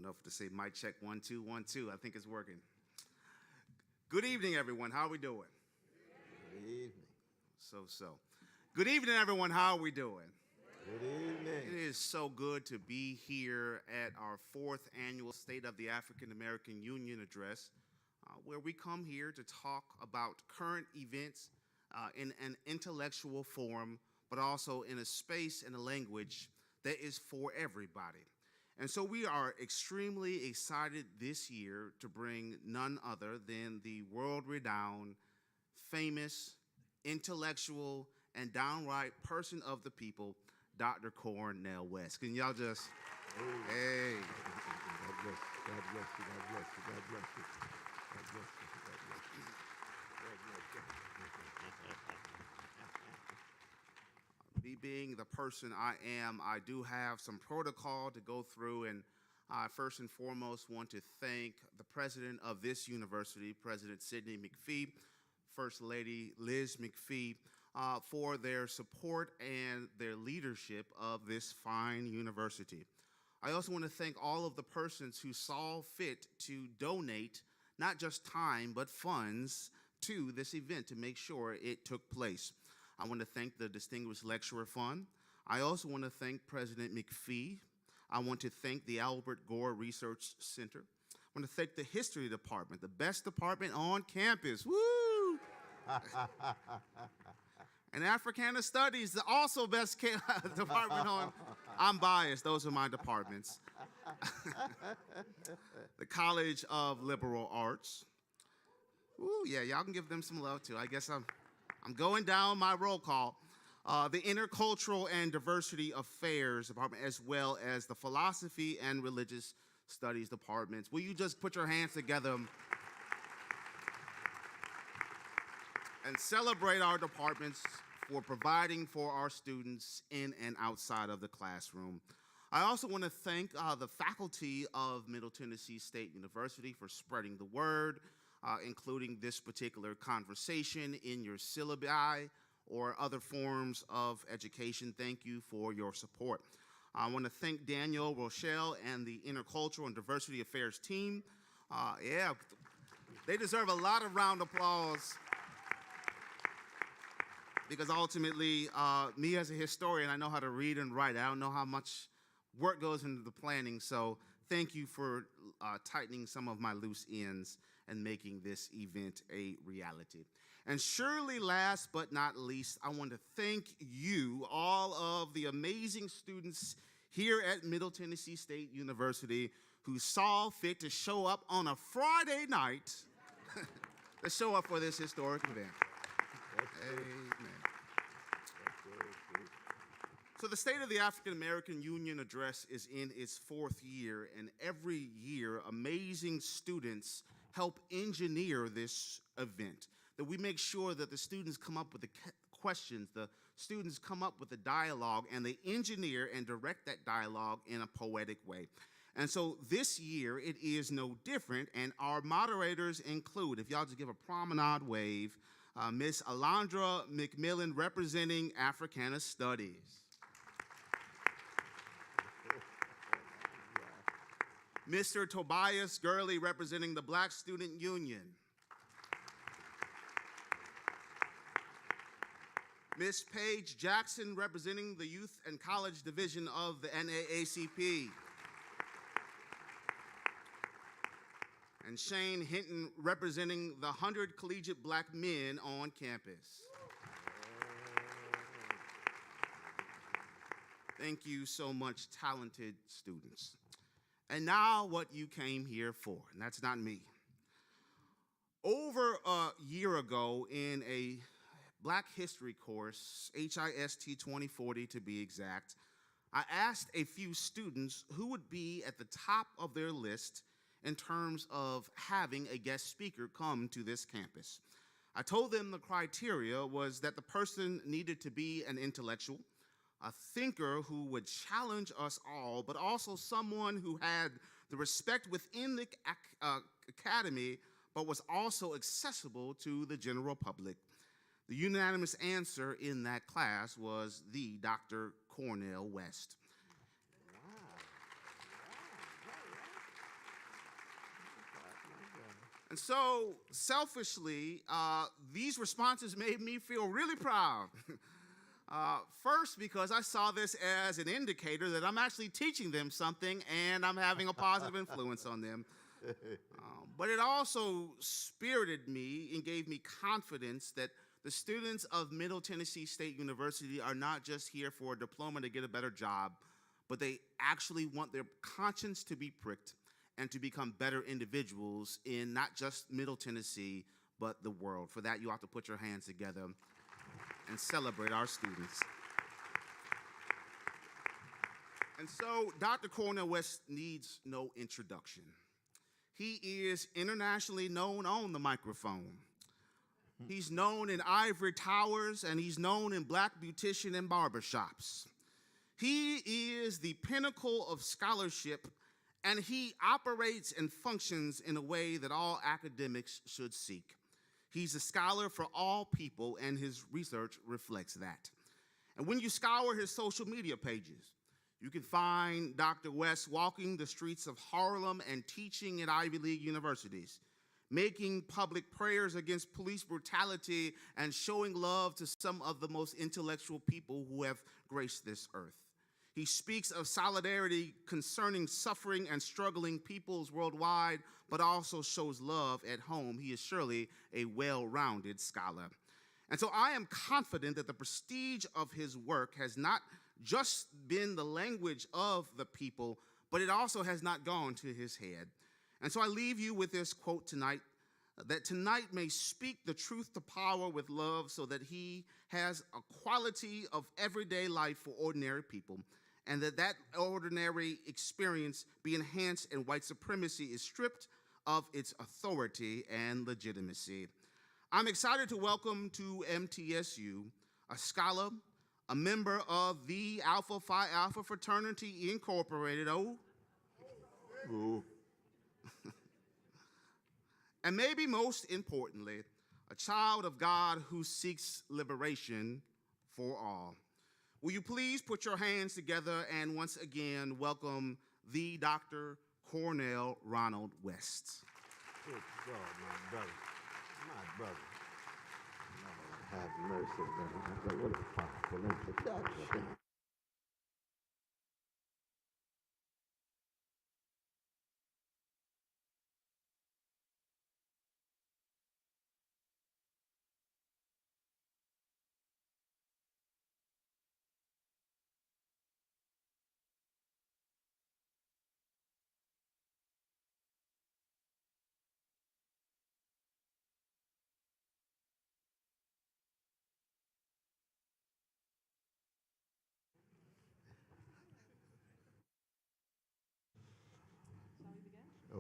know if to say mic check 1 2 1 2. I think it's working. Good evening, everyone. How are we doing? Good evening. So. Good evening, everyone. How are we doing? Good evening. It is so good to be here at our 4th annual State of the African American Union address, where we come here to talk about current events in an intellectual forum, but also in a space and a language that is for everybody. And so we are extremely excited this year to bring none other than the world-renowned, famous, intellectual, and downright person of the people, Dr. Cornel West. Can y'all just, hey. God bless you. God bless you. God bless you. God bless you. God bless you. God bless you. God bless you. Me being the person I am, I do have some protocol to go through, and I first and foremost want to thank the president of this university, President Sidney McPhee, First Lady Liz McPhee, for their support and their leadership of this fine university. I also want to thank all of the persons who saw fit to donate not just time, but funds to this event to make sure it took place. I want to thank the Distinguished Lecturer Fund. I also want to thank President McPhee. I want to thank the Albert Gore Research Center. I want to thank the History Department, the best department on campus. Woo! And Africana Studies, the also best department on. I'm biased, those are my departments. The College of Liberal Arts. Ooh, yeah, y'all can give them some love too. I guess I'm going down my roll call. The Intercultural and Diversity Affairs Department, as well as the Philosophy and Religious Studies Departments. Will you just put your hands together and celebrate our departments for providing for our students in and outside of the classroom. I also want to thank the faculty of Middle Tennessee State University for spreading the word, including this particular conversation in your syllabi or other forms of education. Thank you for your support. I want to thank Daniel Rochelle and the Intercultural and Diversity Affairs team. Yeah, they deserve a lot of round of applause, because ultimately, me as a historian, I know how to read and write. I don't know how much work goes into the planning, so thank you for tightening some of my loose ends and making this event a reality. And surely last but not least, I want to thank you, all of the amazing students here at Middle Tennessee State University who saw fit to show up on a Friday night to show up for this historic event. Amen. So the State of the African American Union address is in its 4th year, and every year amazing students help engineer this event, that we make sure that the students come up with the questions, the students come up with the dialogue, and they engineer and direct that dialogue in a poetic way. And so this year it is no different, and our moderators include, if y'all just give a promenade wave, Miss Alondra McMillan, representing Africana Studies. Mr. Tobias Gurley, representing the Black Student Union. Ms. Paige Jackson, representing the Youth and College Division of the NAACP. And Shane Hinton, representing the 100 Collegiate Black Men on campus. Thank you so much, talented students. And now what you came here for, and that's not me. Over a year ago in a Black History course, HIST 2040 to be exact, I asked a few students who would be at the top of their list in terms of having a guest speaker come to this campus. I told them the criteria was that the person needed to be an intellectual, a thinker who would challenge us all, but also someone who had the respect within the academy, but was also accessible to the general public. The unanimous answer in that class was the Dr. Cornel West. And so, selfishly, these responses made me feel really proud. First, because I saw this as an indicator that I'm actually teaching them something and I'm having a positive influence on them. But it also spirited me and gave me confidence that the students of Middle Tennessee State University are not just here for a diploma to get a better job, but they actually want their conscience to be pricked and to become better individuals in not just Middle Tennessee, but the world. For that, you have to put your hands together and celebrate our students. And so, Dr. Cornel West needs no introduction. He is internationally known on the microphone. He's known in ivory towers, and he's known in black beautician and barbershops. He is the pinnacle of scholarship, and he operates and functions in a way that all academics should seek. He's a scholar for all people, and his research reflects that. And when you scour his social media pages, you can find Dr. West walking the streets of Harlem and teaching at Ivy League universities, making public prayers against police brutality and showing love to some of the most intellectual people who have graced this earth. He speaks of solidarity concerning suffering and struggling peoples worldwide, but also shows love at home. He is surely a well-rounded scholar. And so I am confident that the prestige of his work has not just been the language of the people, but it also has not gone to his head. And so I leave you with this quote tonight, that tonight may speak the truth to power with love so that he has a quality of everyday life for ordinary people, and that ordinary experience be enhanced and white supremacy is stripped of its authority and legitimacy. I'm excited to welcome to MTSU a scholar, a member of the Alpha Phi Alpha Fraternity Incorporated, and maybe most importantly, a child of God who seeks liberation for all. Will you please put your hands together and once again welcome the Dr. Cornel Ronald West. Good God, my brother. My brother. Lord have mercy. What a powerful introduction.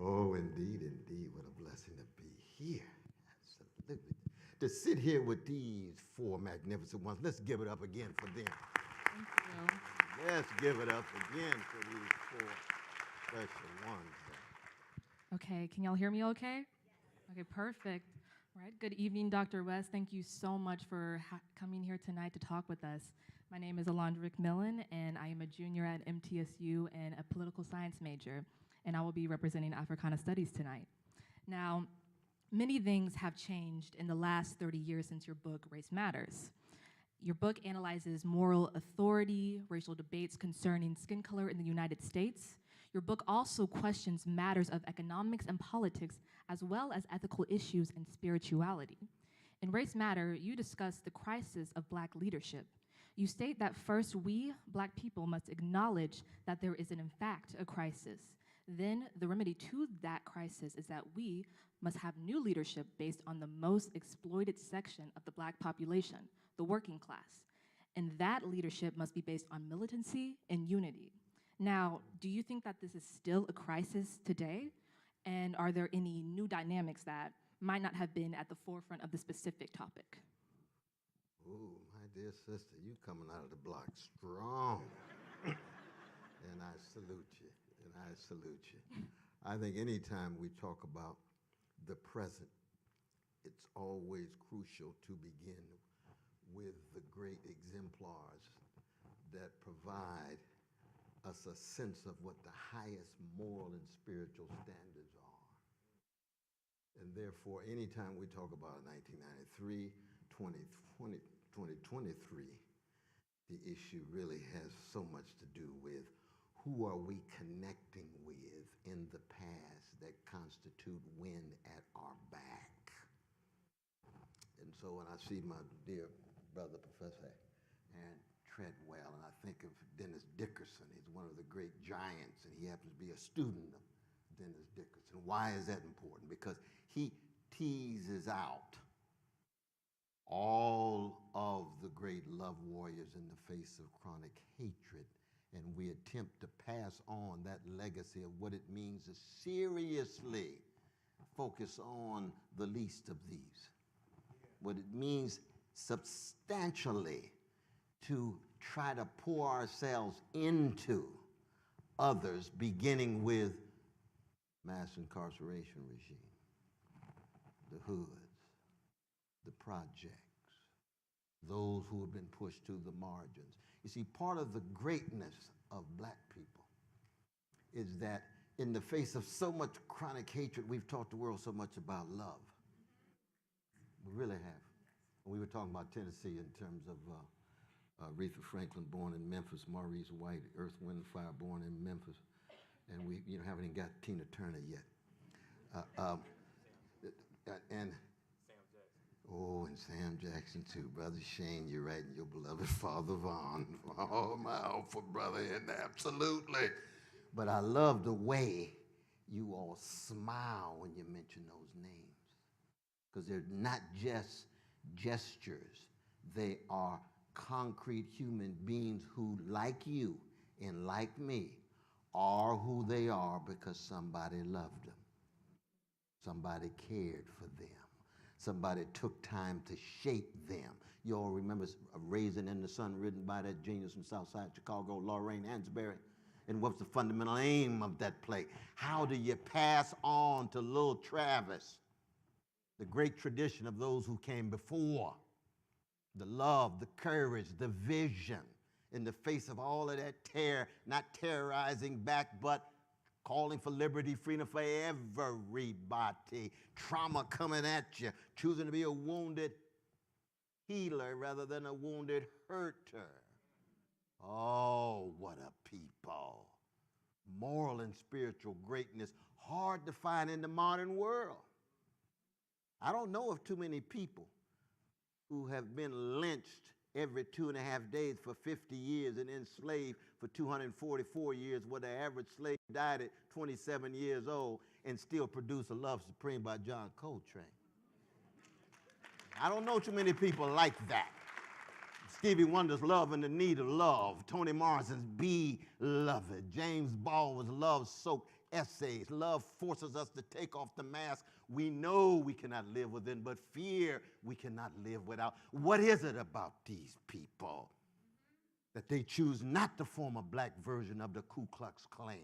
Oh, indeed, indeed. What a blessing to be here. Absolutely. To sit here with these four magnificent ones. Let's give it up again for them. Thank you. Let's give it up again for these four special ones. Okay, can y'all hear me okay? Okay, perfect. All right, good evening, Dr. West. Thank you so much for coming here tonight to talk with us. My name is Alondra McMillan, and I am a junior at MTSU and a political science major, and I will be representing Africana Studies tonight. Now, many things have changed in the last 30 years since your book, Race Matters. Your book analyzes moral authority, racial debates concerning skin color in the United States. Your book also questions matters of economics and politics, as well as ethical issues and spirituality. In Race Matter, you discuss the crisis of Black leadership. You state that first, we, Black people, must acknowledge that there is, in fact, a crisis. Then, the remedy to that crisis is that we must have new leadership based on the most exploited section of the Black population, the working class. And that leadership must be based on militancy and unity. Now, do you think that this is still a crisis today? And are there any new dynamics that might not have been at the forefront of the specific topic? Ooh, my dear sister, you coming out of the block strong. And I salute you, and I salute you. I think anytime we talk about the present, it's always crucial to begin with the great exemplars that provide us a sense of what the highest moral and spiritual standards are. And therefore, anytime we talk about 1993, 2020, 2023, the issue really has so much to do with who are we connecting with in the past that constitute wind at our back. And so when I see my dear brother, Professor Aaron Treadwell, and I think of Dennis Dickerson, he's one of the great giants, and he happens to be a student of Dennis Dickerson. Why is that important? Because he teases out all of the great love warriors in the face of chronic hatred, and we attempt to pass on that legacy of what it means to seriously focus on the least of these, what it means substantially to try to pour ourselves into others, beginning with mass incarceration regime, the hoods, the projects, those who have been pushed to the margins. You see, part of the greatness of black people is that in the face of so much chronic hatred, we've taught the world so much about love. We really have. We were talking about Tennessee in terms of Aretha Franklin, born in Memphis, Maurice White, Earth, Wind, and Fire, born in Memphis, and we haven't even got Tina Turner yet. And oh, and Sam Jackson too, Brother Shane. You're right, and your beloved Father Vaughn. Oh, my awful brother, and absolutely. But I love the way you all smile when you mention those names, because they're not just gestures. They are concrete human beings who, like you and like me, are who they are because somebody loved them. Somebody cared for them. Somebody took time to shape them. You all remember Raisin in the Sun, written by that genius from Southside Chicago, Lorraine Hansberry? And what's the fundamental aim of that play? How do you pass on to little Travis the great tradition of those who came before? The love, the courage, the vision in the face of all of that terror, not terrorizing back, but calling for liberty, freedom for everybody. Trauma coming at you, choosing to be a wounded healer rather than a wounded hurter. Oh, what a people. Moral and spiritual greatness, hard to find in the modern world. I don't know of too many people who have been lynched every 2.5 days for 50 years and enslaved for 244 years, where the average slave died at 27 years old, and still produce a Love Supreme by John Coltrane. I don't know too many people like that. Stevie Wonder's Love and the Need of Love, Toni Morrison's Beloved, James Baldwin's love-soaked essays. Love forces us to take off the mask we know we cannot live within, but fear we cannot live without. What is it about these people that they choose not to form a black version of the Ku Klux Klan?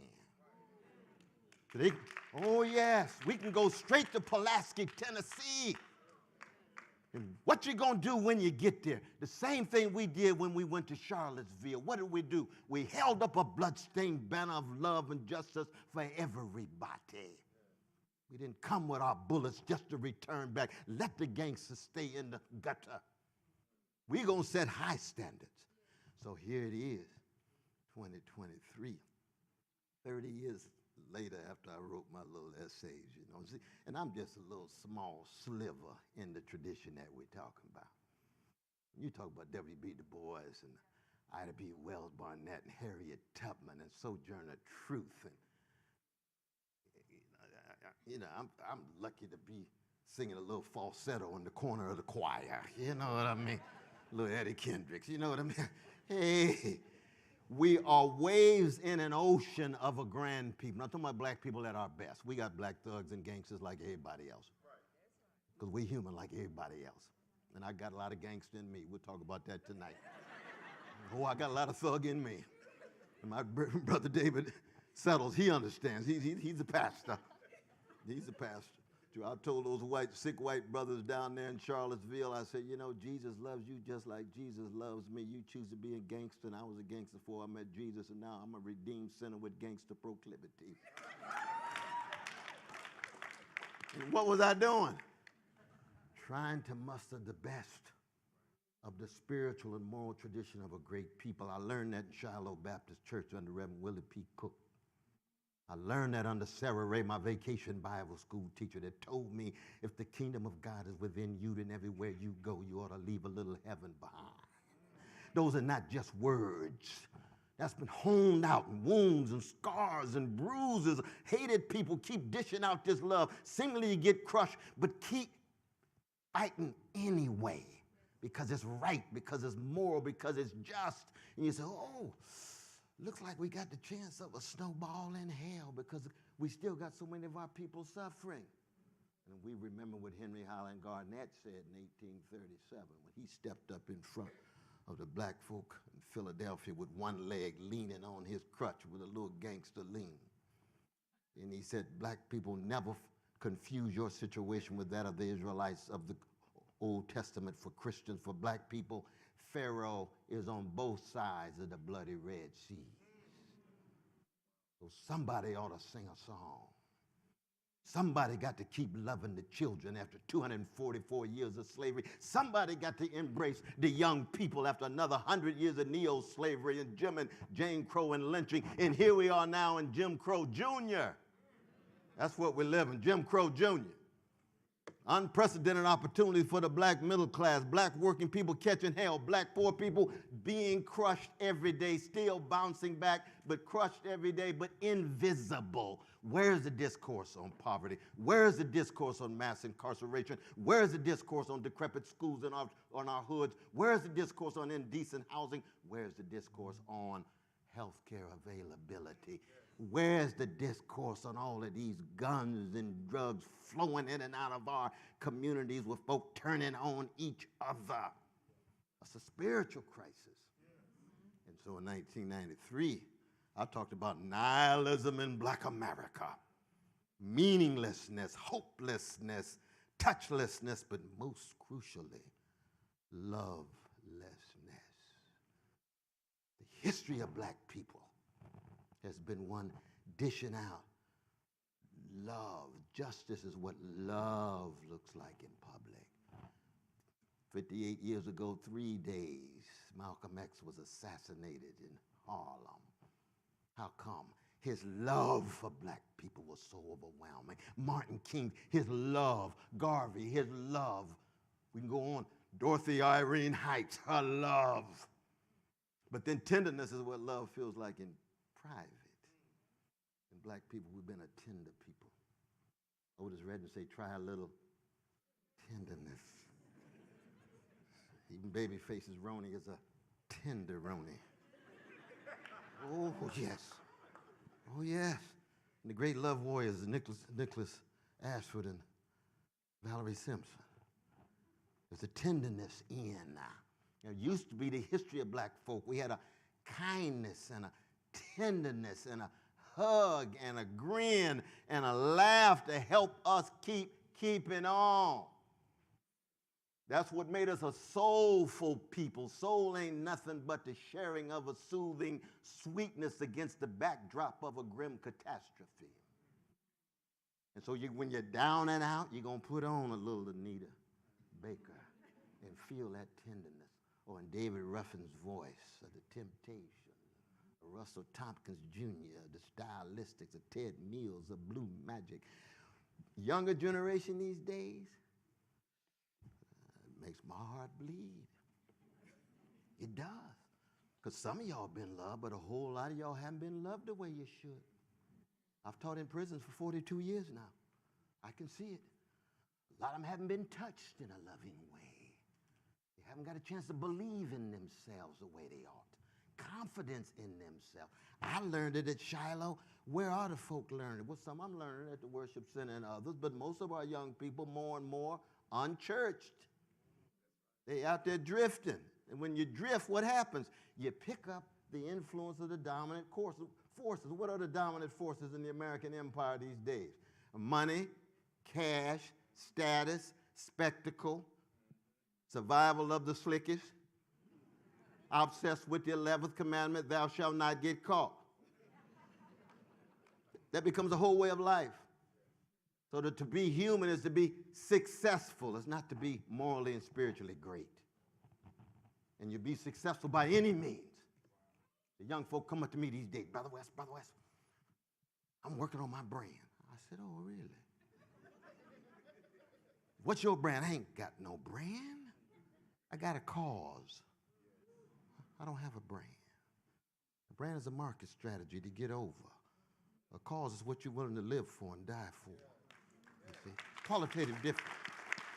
Oh yes, we can go straight to Pulaski, Tennessee. And what you gonna do when you get there? The same thing we did when we went to Charlottesville. What did we do? We held up a bloodstained banner of love and justice for everybody. We didn't come with our bullets just to return back. Let the gangsters stay in the gutter. We're gonna set high standards. So here it is, 2023, 30 years later after I wrote my little essays, you know. See, and I'm just a little small sliver in the tradition that we're talking about. You talk about W.B. Du Bois and Ida B. Wells Barnett and Harriet Tubman and Sojourner Truth. And, I'm lucky to be singing a little falsetto in the corner of the choir. You know what I mean? Little Eddie Kendricks, you know what I mean? Hey. We are waves in an ocean of a grand people. I'm talking about black people at our best. We got black thugs and gangsters like everybody else. Because we're human like everybody else. And I got a lot of gangster in me. We'll talk about that tonight. Oh, I got a lot of thug in me. And my brother David Settles, he understands. He's a pastor. He's a pastor. I told those sick white brothers down there in Charlottesville, I said, you know, Jesus loves you just like Jesus loves me. You choose to be a gangster, and I was a gangster before I met Jesus, and now I'm a redeemed sinner with gangster proclivity. And what was I doing? Trying to muster the best of the spiritual and moral tradition of a great people. I learned that in Shiloh Baptist Church under Reverend Willie P. Cook. I learned that under Sarah Ray, my vacation Bible school teacher, that told me if the kingdom of God is within you, then everywhere you go, you ought to leave a little heaven behind. Those are not just words. That's been honed out in wounds and scars and bruises. Hated people keep dishing out this love. Seemingly you get crushed, but keep fighting anyway because it's right, because it's moral, because it's just. And you say, oh, looks like we got the chance of a snowball in hell because we still got so many of our people suffering. And we remember what Henry Highland Garnett said in 1837 when he stepped up in front of the black folk in Philadelphia with one leg leaning on his crutch with a little gangster lean. And he said, black people, never confuse your situation with that of the Israelites of the Old Testament. For Christians, for black people, Pharaoh is on both sides of the bloody Red Sea. So somebody ought to sing a song. Somebody got to keep loving the children after 244 years of slavery. Somebody got to embrace the young people after another 100 years of neo-slavery and Jane Crow and lynching. And here we are now in Jim Crow Jr. That's what we're living, Jim Crow Jr. Unprecedented opportunity for the black middle class, black working people catching hell, black poor people being crushed every day, still bouncing back, but crushed every day, but invisible. Where's the discourse on poverty? Where's the discourse on mass incarceration? Where's the discourse on decrepit schools in our hoods? Where's the discourse on indecent housing? Where's the discourse on health care availability? Where's the discourse on all of these guns and drugs flowing in and out of our communities with folk turning on each other? That's a spiritual crisis. And so in 1993, I talked about nihilism in black America, meaninglessness, hopelessness, touchlessness, but most crucially, lovelessness. The history of black people has been one dishing out love. Justice is what love looks like in public. 58 years ago, 3 days, Malcolm X was assassinated in Harlem. How come? His love for black people was so overwhelming. Martin King, his love. Garvey, his love. We can go on. Dorothy Irene Heights, her love. But then tenderness is what love feels like in private. And black people, we've been a tender people. Otis Redding say, try a little tenderness. Even Babyface's Roney is a tender Roney. Oh, yes. Oh, yes. And the great love warriors, Nicholas Ashford and Valerie Simpson. There's a tenderness in now. There used to be the history of black folk. We had a kindness and a tenderness and a hug and a grin and a laugh to help us keep keeping on. That's what made us a soulful people. Soul ain't nothing but the sharing of a soothing sweetness against the backdrop of a grim catastrophe. And so when you're down and out, you're going to put on a little Anita Baker and feel that tenderness. Or in David Ruffin's voice, of the Temptations, Russell Tompkins Jr., the Stylistics, of Ted Mills, of Blue Magic. Younger generation these days, makes my heart bleed. It does. Because some of y'all been loved, but a whole lot of y'all haven't been loved the way you should. I've taught in prisons for 42 years now. I can see it. A lot of them haven't been touched in a loving way. They haven't got a chance to believe in themselves the way they ought. Confidence in themselves. I learned it at Shiloh. Where are the folk learning? Well, some I'm learning at the worship center and others, but most of our young people, more and more, unchurched. They out there drifting. And when you drift, what happens? You pick up the influence of the dominant forces. What are the dominant forces in the American empire these days? Money, cash, status, spectacle, survival of the slickest, obsessed with the 11th commandment, thou shalt not get caught. That becomes a whole way of life. So that to be human is to be successful. It's not to be morally and spiritually great. And you be successful by any means. The young folk come up to me these days, Brother West, I'm working on my brand. I said, oh, really? What's your brand? I ain't got no brand. I got a cause. I don't have a brand. A brand is a market strategy to get over. A cause is what you're willing to live for and die for. You see? Qualitative difference.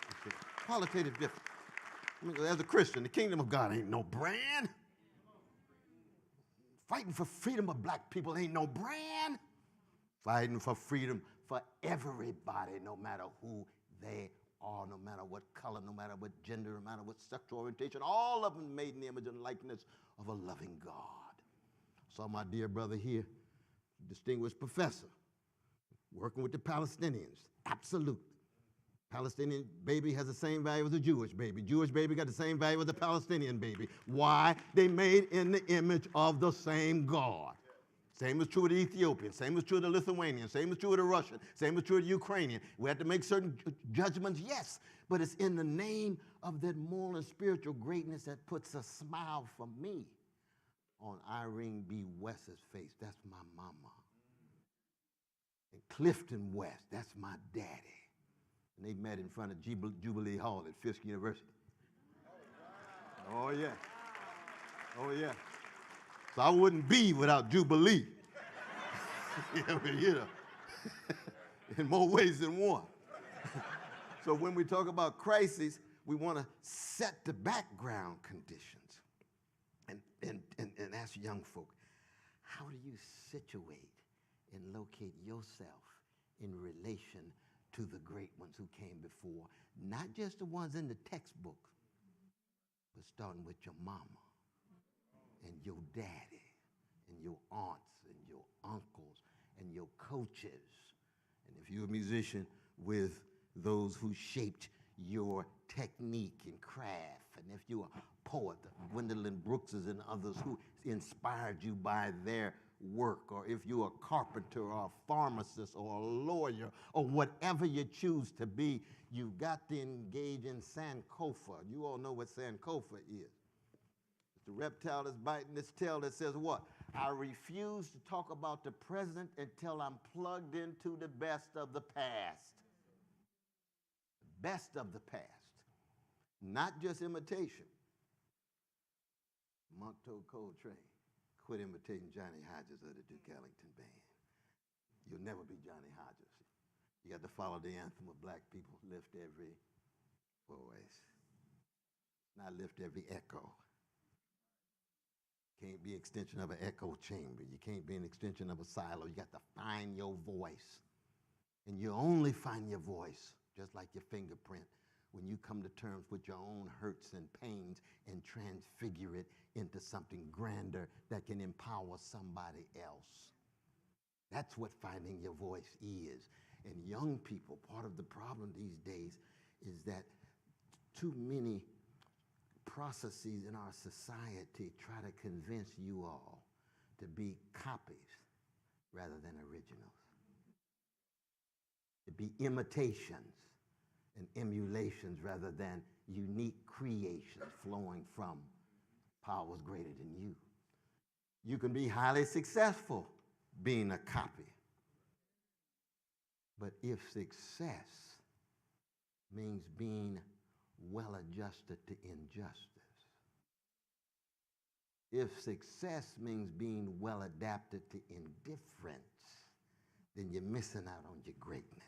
You see? Qualitative difference. I mean, as a Christian, the kingdom of God ain't no brand. Fighting for freedom of black people ain't no brand. Fighting for freedom for everybody, no matter who they are, no matter what color, no matter what gender, no matter what sexual orientation, all of them made in the image and likeness of a loving God. Saw my dear brother here, distinguished professor, working with the Palestinians. Absolute. Palestinian baby has the same value as a Jewish baby. Jewish baby got the same value as a Palestinian baby. Why? They made in the image of the same God. Same is true of the Ethiopian, same is true of the Lithuanian, same is true of the Russian, same is true of the Ukrainian. We have to make certain judgments, yes, but it's in the name of that moral and spiritual greatness that puts a smile for me on Irene B. West's face. That's my mama. And Clifton West, that's my daddy. And they met in front of Jubilee Hall at Fisk University. Oh, yeah. Oh, yeah. So I wouldn't be without Jubilee. You know, in more ways than one. So when we talk about crises, we want to set the background conditions and ask young folk, how do you situate and locate yourself in relation to the great ones who came before? Not just the ones in the textbook, but starting with your mama and your daddy and your aunts and your uncles and your coaches. And if you're a musician, with those who shaped your technique and craft. And if you're a poet, Gwendolyn Brookses and others who inspired you by their work, or if you're a carpenter or a pharmacist or a lawyer or whatever you choose to be, you've got to engage in Sankofa. You all know what Sankofa is. It's the reptile that's biting its tail that says what? I refuse to talk about the present until I'm plugged into the best of the past. Best of the past. Not just imitation. Monk told Coltrane, quit imitating Johnny Hodges of the Duke Ellington Band. You'll never be Johnny Hodges. You got to follow the anthem of black people. Lift every voice. Not lift every echo. Can't be extension of an echo chamber. You can't be an extension of a silo. You got to find your voice. And you only find your voice, just like your fingerprint, when you come to terms with your own hurts and pains and transfigure it into something grander that can empower somebody else. That's what finding your voice is. And young people, part of the problem these days is that too many processes in our society try to convince you all to be copies rather than originals, to be imitations and emulations rather than unique creations flowing from powers greater than you. You can be highly successful being a copy, but if success means being well adjusted to injustice, if success means being well adapted to indifference, then you're missing out on your greatness.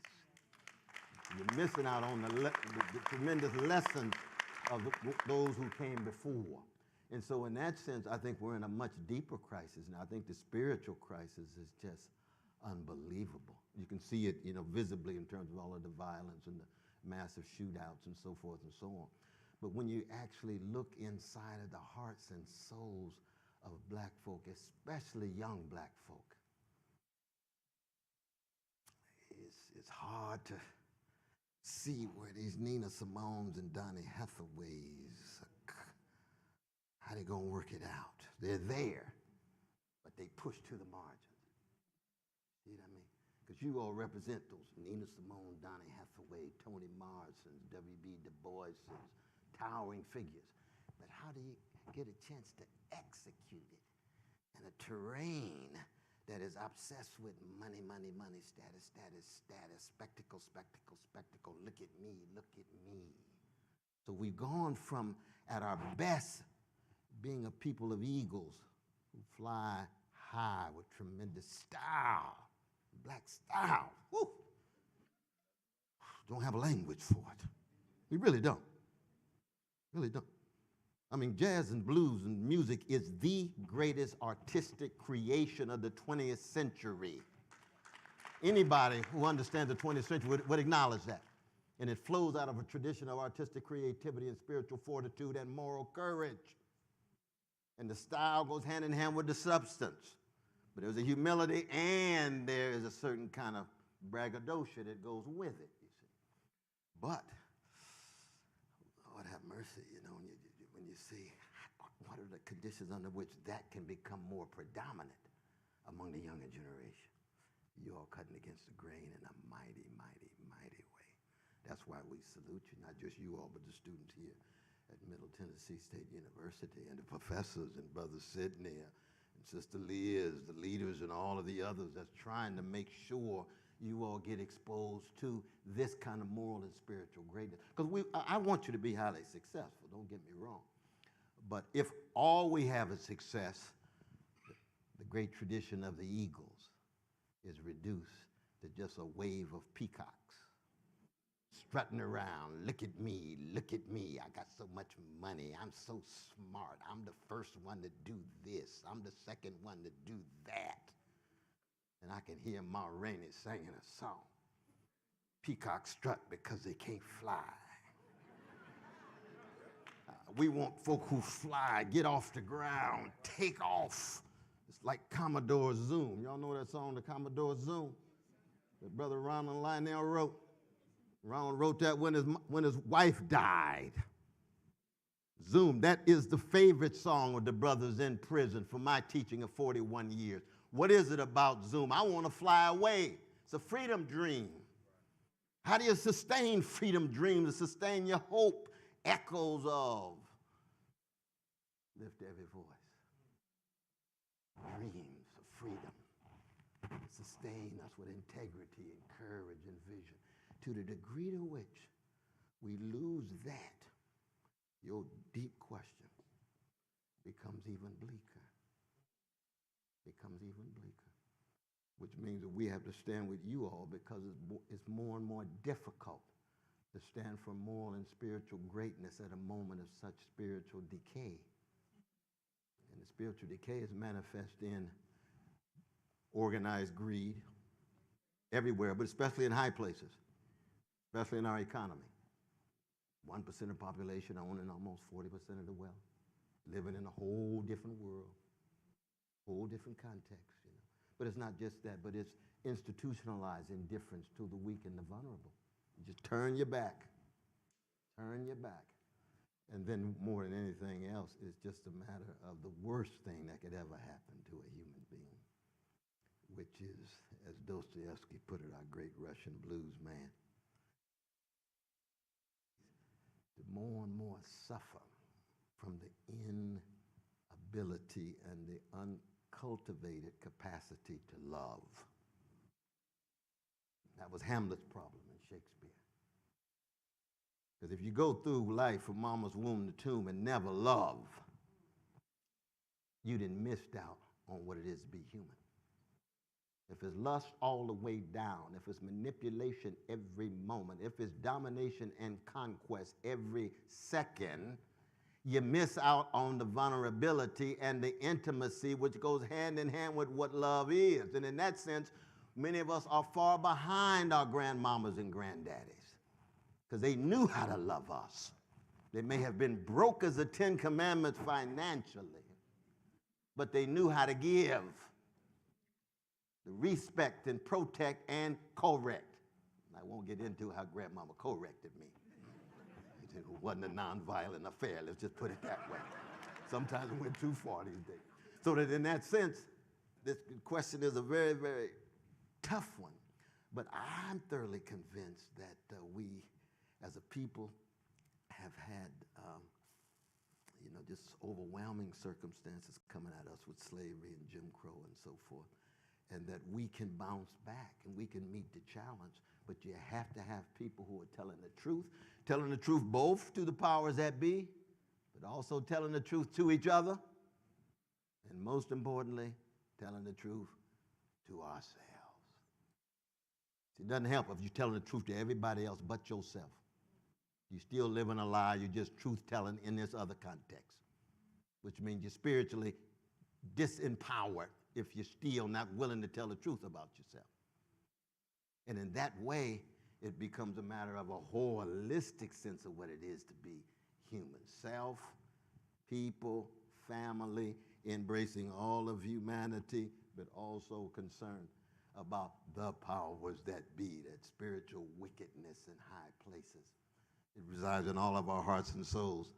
You're missing out on the tremendous lessons of those who came before. And so in that sense, I think we're in a much deeper crisis now. I think the spiritual crisis is just unbelievable. You can see it, visibly in terms of all of the violence and the massive shootouts and so forth and so on. But when you actually look inside of the hearts and souls of black folk, especially young black folk, it's hard to see where these Nina Simones and Donny Hathaways, how they gonna work it out. They're there, but they push to the margins. See what I mean? because you all represent those Nina Simone, Donny Hathaway, Toni Morrisons, W.B. Du Bois's, towering figures. But how do you get a chance to execute it in a terrain that is obsessed with money, money, money, status, status, status, spectacle, spectacle, spectacle, look at me, look at me. So we've gone from, at our best, being a people of eagles who fly high with tremendous style, black style. Woo! Don't have a language for it. We really don't. Really don't. I mean, jazz and blues and music is the greatest artistic creation of the 20th century. Anybody who understands the 20th century would acknowledge that. And it flows out of a tradition of artistic creativity and spiritual fortitude and moral courage. And the style goes hand in hand with the substance. But there's a humility and there is a certain kind of braggadocio that goes with it, you see. But, Lord have mercy, you know, when you see what are the conditions under which that can become more predominant among the younger generation. You all cutting against the grain in a mighty, mighty, mighty way. That's why we salute you, not just you all, but the students here at Middle Tennessee State University and the professors and Brother Sidney and Sister Liz, the leaders and all of the others that's trying to make sure you all get exposed to this kind of moral and spiritual greatness. Because I want you to be highly successful, don't get me wrong. But if all we have is success, the great tradition of the Eagles is reduced to just a wave of peacocks strutting around. Look at me, I got so much money, I'm so smart, I'm the first one to do this, I'm the second one to do that. And I can hear Ma Rainey singing a song. Peacocks strut because they can't fly. We want folk who fly, get off the ground, take off. It's like Commodore Zoom. Y'all know that song, the Commodore Zoom, that Brother Ronald Lionel wrote? Ronald wrote that when his wife died. Zoom, that is the favorite song of the brothers in prison for my teaching of 41 years. What is it about Zoom? I want to fly away. It's a freedom dream. How do you sustain freedom dreams, to sustain your hope? Echoes of lift every voice. Dreams of freedom. Sustain us with integrity and courage and vision. To the degree to which we lose that, your deep question becomes even bleaker. Becomes even bleaker. Which means that we have to stand with you all because it's more and more difficult to stand for moral and spiritual greatness at a moment of such spiritual decay. And the spiritual decay is manifest in organized greed everywhere, but especially in high places, especially in our economy. 1% of the population owning almost 40% of the wealth, living in a whole different world, whole different context, you know. But it's not just that, but it's institutionalized indifference to the weak and the vulnerable. You just turn your back. Turn your back. And then more than anything else, it's just a matter of the worst thing that could ever happen to a human being, which is, as Dostoevsky put it, our great Russian blues man, to more and more suffer from the inability and the uncultivated capacity to love. That was Hamlet's problem in Shakespeare. Because if you go through life from mama's womb to tomb and never love, you done missed out on what it is to be human. If it's lust all the way down, if it's manipulation every moment, if it's domination and conquest every second, you miss out on the vulnerability and the intimacy which goes hand in hand with what love is. And in that sense, many of us are far behind our grandmamas and granddaddies because they knew how to love us. They may have been broke as the Ten Commandments financially, but they knew how to give, to respect and protect and correct. I won't get into how grandmama corrected me. It wasn't a nonviolent affair, let's just put it that way. Sometimes it went too far these days. So that in that sense, this question is a very, very tough one. But I'm thoroughly convinced that we, as a people, have had, just overwhelming circumstances coming at us with slavery and Jim Crow and so forth, and that we can bounce back and we can meet the challenge. But you have to have people who are telling the truth both to the powers that be, but also telling the truth to each other, and most importantly, telling the truth to ourselves. It doesn't help if you're telling the truth to everybody else but yourself. You're still living a lie. You're just truth-telling in this other context, which means you're spiritually disempowered if you're still not willing to tell the truth about yourself. And in that way, it becomes a matter of a holistic sense of what it is to be human. Self, people, family, embracing all of humanity, but also concerned about the powers that be, that spiritual wickedness in high places. It resides in all of our hearts and souls.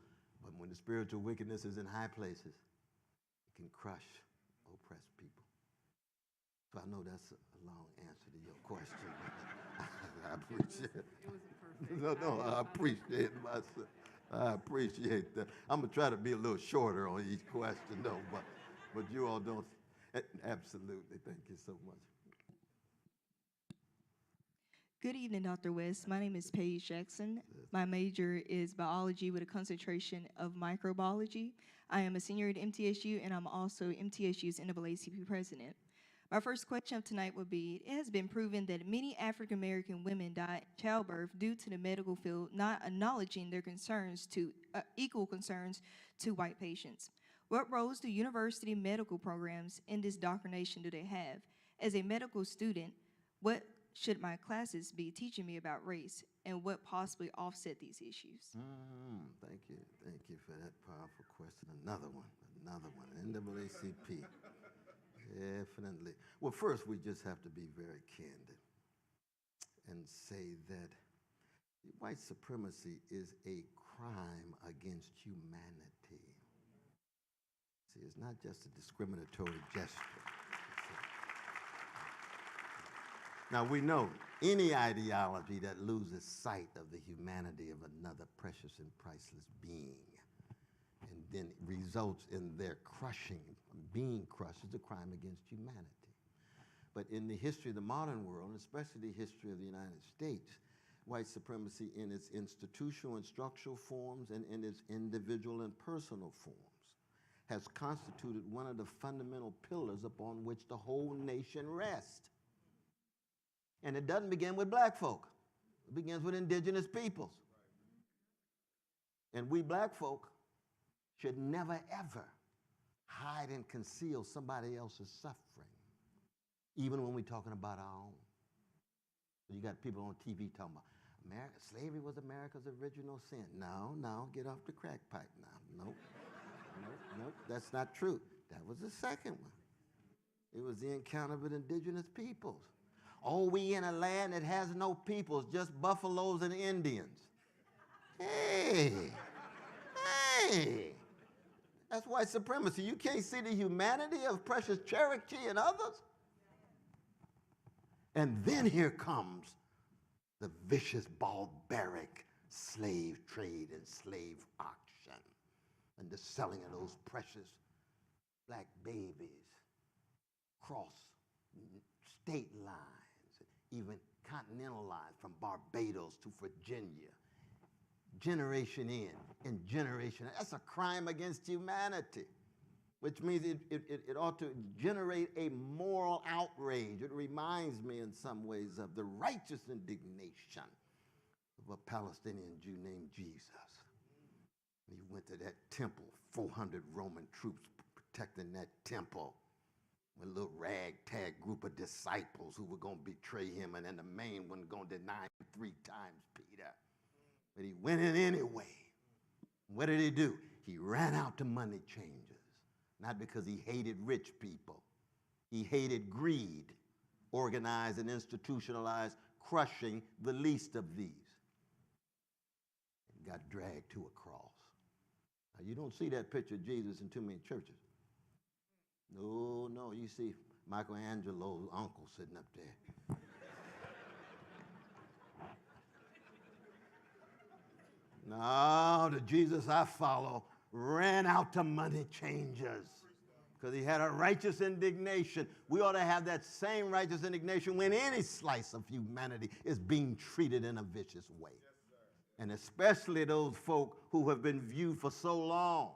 But when the spiritual wickedness is in high places, it can crush oppressed people. So I know that's a long answer to your question. I appreciate it. It wasn't perfect. No, I appreciate myself. I appreciate that. I'm going to try to be a little shorter on each question, though, but you all don't. Absolutely. Thank you so much. Good evening, Dr. West. My name is Paige Jackson. My major is biology with a concentration of microbiology. I am a senior at MTSU, and I'm also MTSU's NAACP president. My first question of tonight would be, it has been proven that many African American women die in childbirth due to the medical field not acknowledging their concerns to equal concerns to white patients. What roles do university medical programs in this indoctrination do they have? As a medical student, what should my classes be teaching me about race, and what possibly offset these issues? Thank you for that powerful question. Another one, NAACP. Definitely. Well, first, we just have to be very candid and say that white supremacy is a crime against humanity. See, it's not just a discriminatory gesture. Now, we know any ideology that loses sight of the humanity of another precious and priceless being and then results in their being crushed, is a crime against humanity. But in the history of the modern world, and especially the history of the United States, white supremacy in its institutional and structural forms and in its individual and personal forms has constituted one of the fundamental pillars upon which the whole nation rests. And it doesn't begin with black folk. It begins with indigenous peoples. And we black folk should never, ever hide and conceal somebody else's suffering, even when we're talking about our own. So you got people on TV talking about slavery was America's original sin. No, get off the crack pipe now. Nope, that's not true. That was the second one. It was the encounter with indigenous peoples. Oh, we in a land that has no peoples, just buffaloes and Indians. Hey, that's white supremacy. You can't see the humanity of Precious Cherokee and others. And then here comes the vicious, barbaric slave trade and slave auction and the selling of those precious black babies across state lines, even continental lines from Barbados to Virginia, generation in and generation out. That's a crime against humanity, which means it ought to generate a moral outrage. It reminds me in some ways of the righteous indignation of a Palestinian Jew named Jesus. He went to that temple, 400 Roman troops protecting that temple, with a little ragtag group of disciples who were going to betray him, and then the main one going to deny him 3 times, Peter. But he went in anyway. What did he do? He ran out to money changers, not because he hated rich people. He hated greed, organized and institutionalized, crushing the least of these. And got dragged to a cross. Now, you don't see that picture of Jesus in too many churches. No, you see Michelangelo's uncle sitting up there. No, the Jesus I follow ran out to money changers because he had a righteous indignation. We ought to have that same righteous indignation when any slice of humanity is being treated in a vicious way. And especially those folk who have been viewed for so long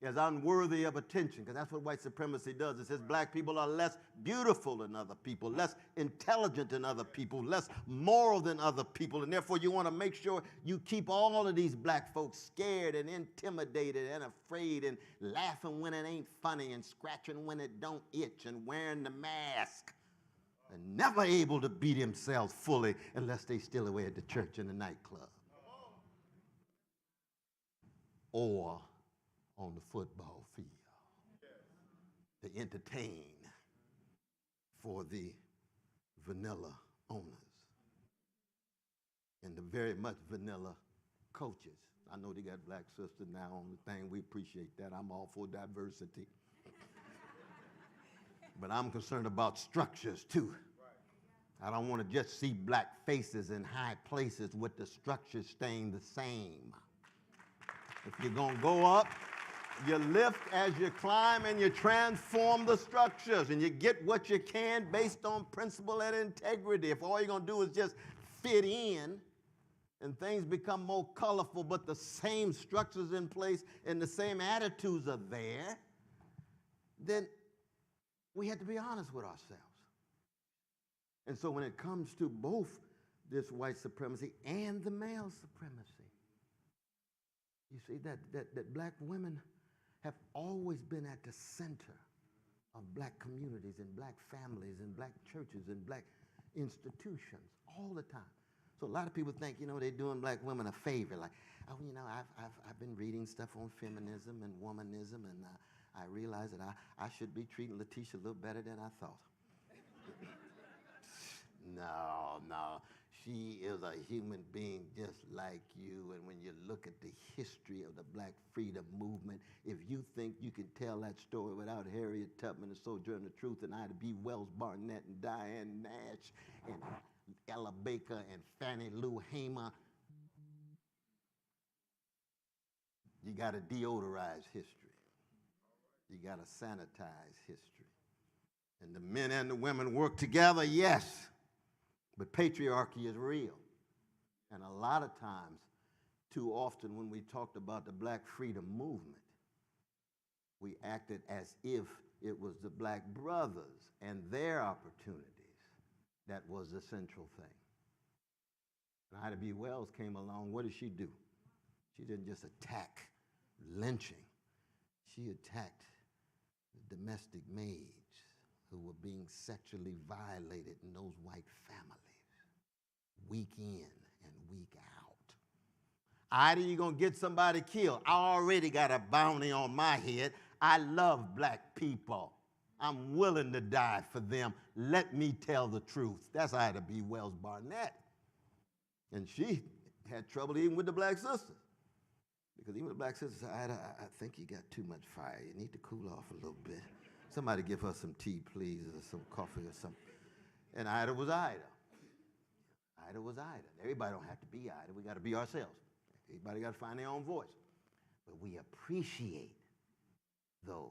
as unworthy of attention, because that's what white supremacy does. It says black people are less beautiful than other people, less intelligent than other people, less moral than other people, and therefore you want to make sure you keep all of these black folks scared and intimidated and afraid and laughing when it ain't funny and scratching when it don't itch and wearing the mask and never able to be themselves fully unless they still away at the church and the nightclub or on the football field to entertain for the vanilla owners and the very much vanilla coaches. I know they got black sisters now on the thing. We appreciate that. I'm all for diversity. But I'm concerned about structures too. I don't want to just see black faces in high places with the structures staying the same. If you're going to go up, you lift as you climb and you transform the structures and you get what you can based on principle and integrity. If all you're going to do is just fit in and things become more colorful but the same structures in place and the same attitudes are there, then we have to be honest with ourselves. And so when it comes to both this white supremacy and the male supremacy, you see that black women have always been at the center of black communities and black families and black churches and black institutions all the time. So a lot of people think, they're doing black women a favor. Like, oh, I've been reading stuff on feminism and womanism, and I realize that I should be treating Letitia a little better than I thought. No. She is a human being just like you. And when you look at the history of the black freedom movement, if you think you can tell that story without Harriet Tubman and Sojourner Truth and Ida B. Wells Barnett and Diane Nash and Ella Baker and Fannie Lou Hamer, you got to deodorize history. You got to sanitize history. And the men and the women work together, yes. But patriarchy is real. And a lot of times, too often when we talked about the black freedom movement, we acted as if it was the black brothers and their opportunities that was the central thing. And Ida B. Wells came along, what did she do? She didn't just attack lynching. She attacked the domestic maids who were being sexually violated in those white families, week in and week out. Ida, you're going to get somebody killed. I already got a bounty on my head. I love black people. I'm willing to die for them. Let me tell the truth. That's Ida B. Wells Barnett. And she had trouble even with the black sisters. Because even the black sisters said, Ida, I think you got too much fire. You need to cool off a little bit. Somebody give her some tea, please, or some coffee or something. And Ida was Ida. Ida was Ida. Everybody don't have to be Ida. We got to be ourselves. Everybody got to find their own voice. But we appreciate those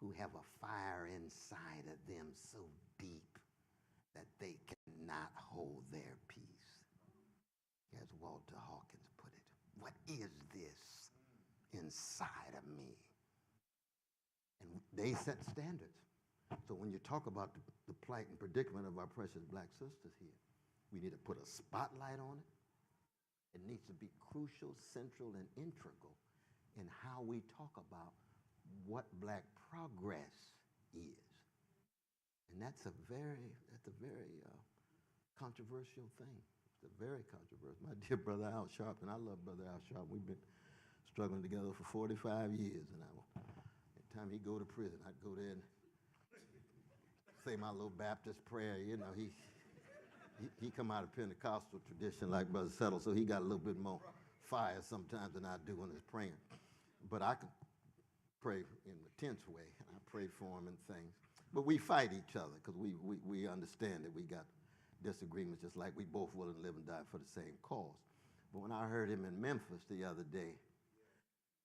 who have a fire inside of them so deep that they cannot hold their peace. As Walter Hawkins put it, what is this inside of me? And they set standards. So when you talk about the plight and predicament of our precious black sisters here, we need to put a spotlight on it. It needs to be crucial, central, and integral in how we talk about what black progress is. And that's a very controversial thing. It's a very controversial. My dear brother Al Sharpton, I love brother Al Sharpton. We've been struggling together for 45 years, and every time he go to prison, I'd go there and say my little Baptist prayer. He come out of Pentecostal tradition like Brother Settle, so he got a little bit more fire sometimes than I do when he's praying. But I could pray in a tense way, and I pray for him and things. But we fight each other because we understand that we got disagreements just like we both willing to live and die for the same cause. But when I heard him in Memphis the other day,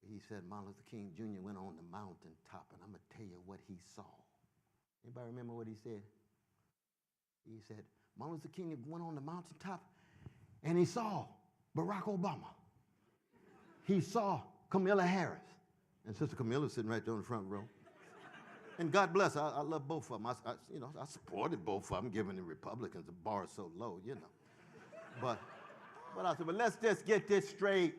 he said Martin Luther King Jr. went on the mountaintop, and I'm going to tell you what he saw. Anybody remember what he said? He said, Martin Luther King went on the mountaintop, and he saw Barack Obama. He saw Kamala Harris. And Sister Camilla's sitting right there in the front row. And God bless her. I love both of them. I supported both of them, giving the Republicans the bar so low, you know. But I said, but let's just get this straight.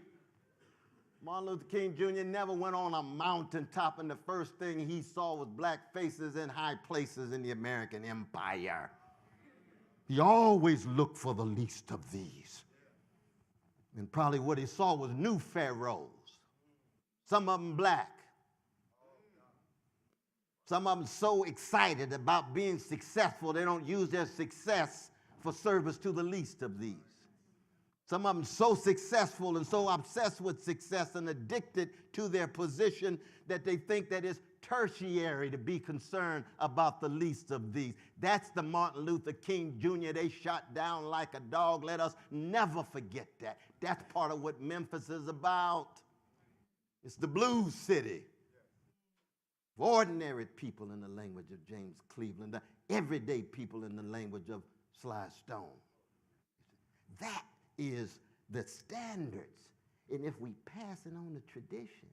Martin Luther King Jr. never went on a mountaintop, and the first thing he saw was black faces in high places in the American empire. He always looked for the least of these. And probably what he saw was new pharaohs, some of them black. Some of them so excited about being successful, they don't use their success for service to the least of these. Some of them so successful and so obsessed with success and addicted to their position that they think that it's tertiary to be concerned about the least of these. That's the Martin Luther King Jr. they shot down like a dog. Let us never forget that. That's part of what Memphis is about. It's the blues city. Ordinary people in the language of James Cleveland, the everyday people in the language of Sly Stone. That is the standards. And if we pass it on the tradition,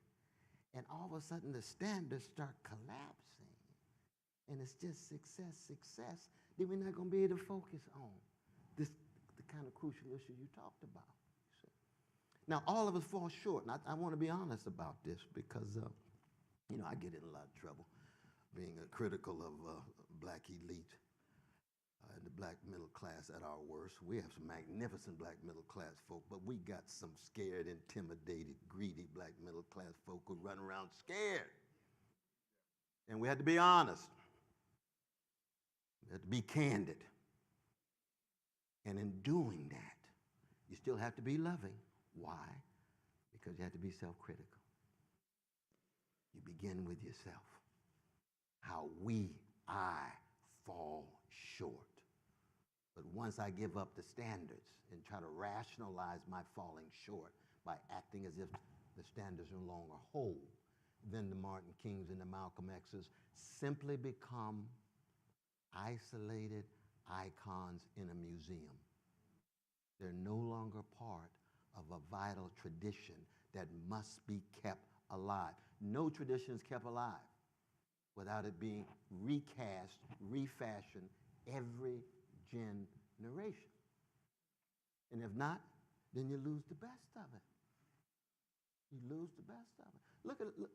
and all of a sudden the standards start collapsing, and it's just success, then we're not going to be able to focus on the kind of crucial issue you talked about. Now, all of us fall short, and I want to be honest about this because, I get in a lot of trouble being critical of black elite and the black middle class at our worst. We have some magnificent black middle class folk, but we got some scared, intimidated, greedy black middle class folk who run around scared. And we had to be honest. We had to be candid. And in doing that, you still have to be loving. Why? Because you have to be self-critical. You begin with yourself. How I fall short. But once I give up the standards and try to rationalize my falling short by acting as if the standards no longer hold, then the Martin Kings and the Malcolm X's simply become isolated icons in a museum. They're no longer part of a vital tradition that must be kept alive. No tradition is kept alive without it being recast, refashioned every generation. And if not, then you lose the best of it. You lose the best of it.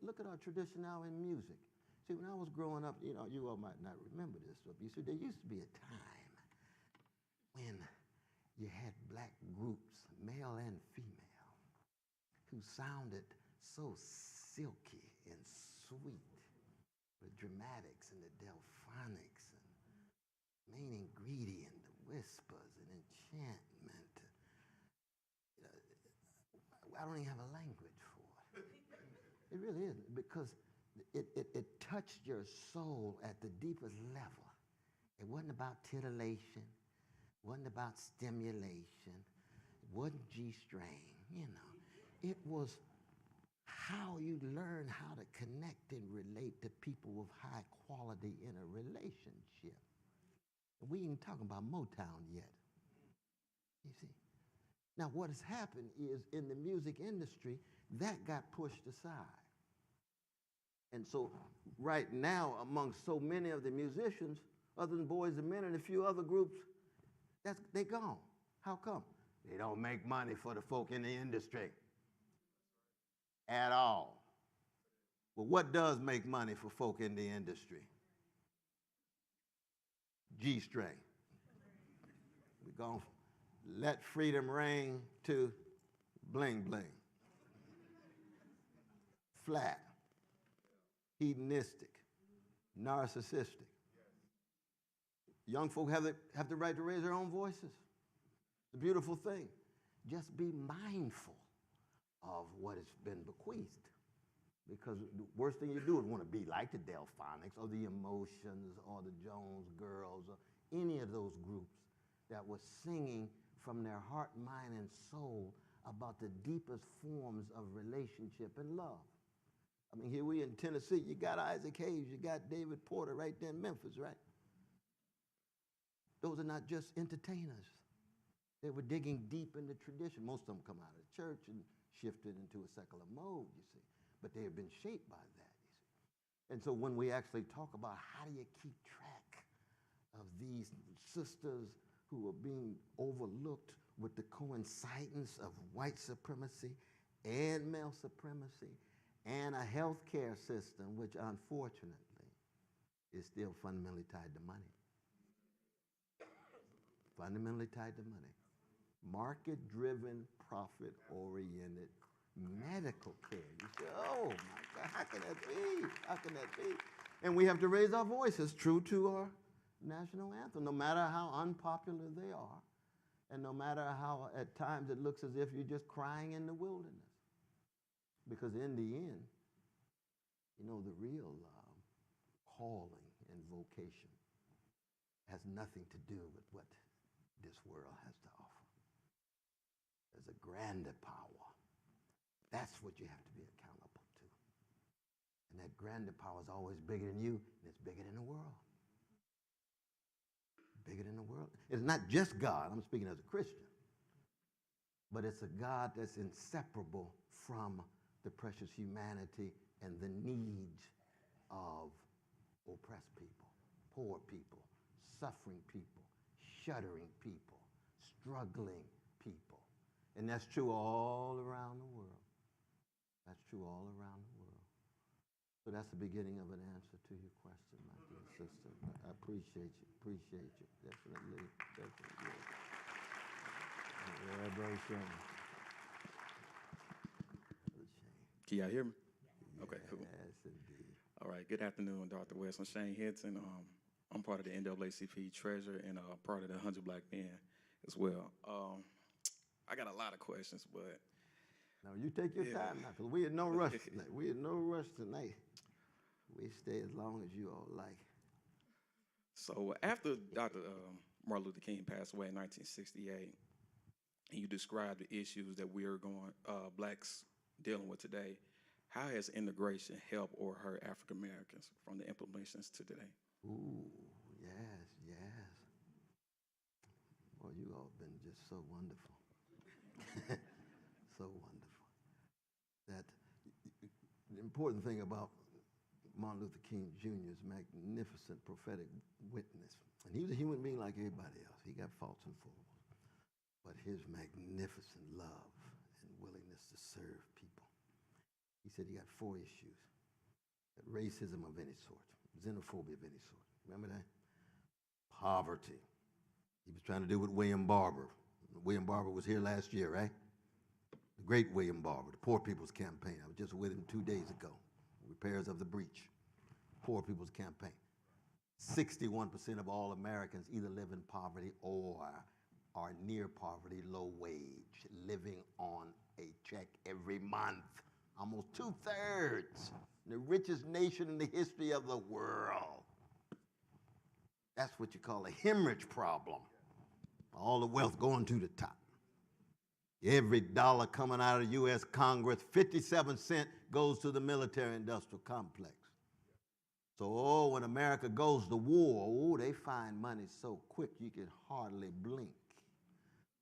Look at our tradition now in music. See, when I was growing up, you all might not remember this, but you see, there used to be a time when you had black groups, male and female, who sounded so silky and sweet, the dramatics and the delphonics and main ingredient, the whispers and enchantment. I don't even have a language for it. It really is, because it touched your soul at the deepest level. It wasn't about titillation. It wasn't about stimulation. It wasn't G-string, It was how you learn how to connect and relate to people of high quality in a relationship. We ain't talking about Motown yet. You see? Now, what has happened is in the music industry, that got pushed aside. And so right now, among so many of the musicians, other than Boys and Men and a few other groups, they gone. How come? They don't make money for the folk in the industry at all. Well, what does make money for folk in the industry? G-string. We're going to let freedom ring to bling bling. Flat, hedonistic, narcissistic. Young folk have the right to raise their own voices. It's a beautiful thing. Just be mindful of what has been bequeathed. Because the worst thing you do is want to be like the Delphonics or the Emotions or the Jones Girls or any of those groups that were singing from their heart, mind, and soul about the deepest forms of relationship and love. I mean, here we in Tennessee, you got Isaac Hayes, you got David Porter right there in Memphis, right? Those are not just entertainers. They were digging deep into tradition. Most of them come out of the church and shifted into a secular mode, you see. But they have been shaped by that, you see. And so when we actually talk about how do you keep track of these sisters who are being overlooked with the coincidence of white supremacy and male supremacy and a healthcare system which unfortunately is still fundamentally tied to money. Fundamentally tied to money. Market-driven, profit-oriented medical care. You say, oh my God, how can that be? How can that be? And we have to raise our voices true to our national anthem, no matter how unpopular they are, and no matter how at times it looks as if you're just crying in the wilderness. Because in the end, you know, the real calling and vocation has nothing to do with what this world has to offer. There's a grander power. That's what you have to be accountable to. And that grander power is always bigger than you, and it's bigger than the world. Bigger than the world. It's not just God, I'm speaking as a Christian, but it's a God that's inseparable from the precious humanity and the needs of oppressed people, poor people, suffering people, shuddering people, struggling people. And that's true all around the world. That's true all around the world. So that's the beginning of an answer to your question, my dear sister. I appreciate you, definitely, definitely. Yeah, Brother Shane. Brother Shane. Can y'all hear me? Okay, cool. Yes, indeed. All right, good afternoon, Dr. West. I'm Shane Hinton. I'm part of the NAACP Treasurer and part of the 100 Black Men as well. I got a lot of questions, but No, you take your time now, because we in no rush tonight. We in no rush tonight. We stay as long as you all like. so after Dr. Martin Luther King passed away in 1968, and you described the issues that we are blacks dealing with today, how has integration helped or hurt African Americans from the implementations to today? Ooh, yes, yes. Well, you all been just so wonderful. So wonderful. That the important thing about Martin Luther King Jr.'s magnificent prophetic witness, and he was a human being like everybody else. He got faults and foibles, but his magnificent love and willingness to serve people. He said he got 4 issues: that racism of any sort, xenophobia of any sort. Remember that? Poverty. He was trying to do with William Barber. William Barber was here last year, right? The great William Barber, the Poor People's Campaign. I was just with him 2 days ago. Repairs of the breach. Poor People's Campaign. 61% of all Americans either live in poverty or are near poverty, low wage, living on a check every month. Almost 2/3. The richest nation in the history of the world. That's what you call a hemorrhage problem. All the wealth going to the top. Every dollar coming out of the U.S. Congress, 57 cents goes to the military-industrial complex. So, when America goes to war, they find money so quick you can hardly blink.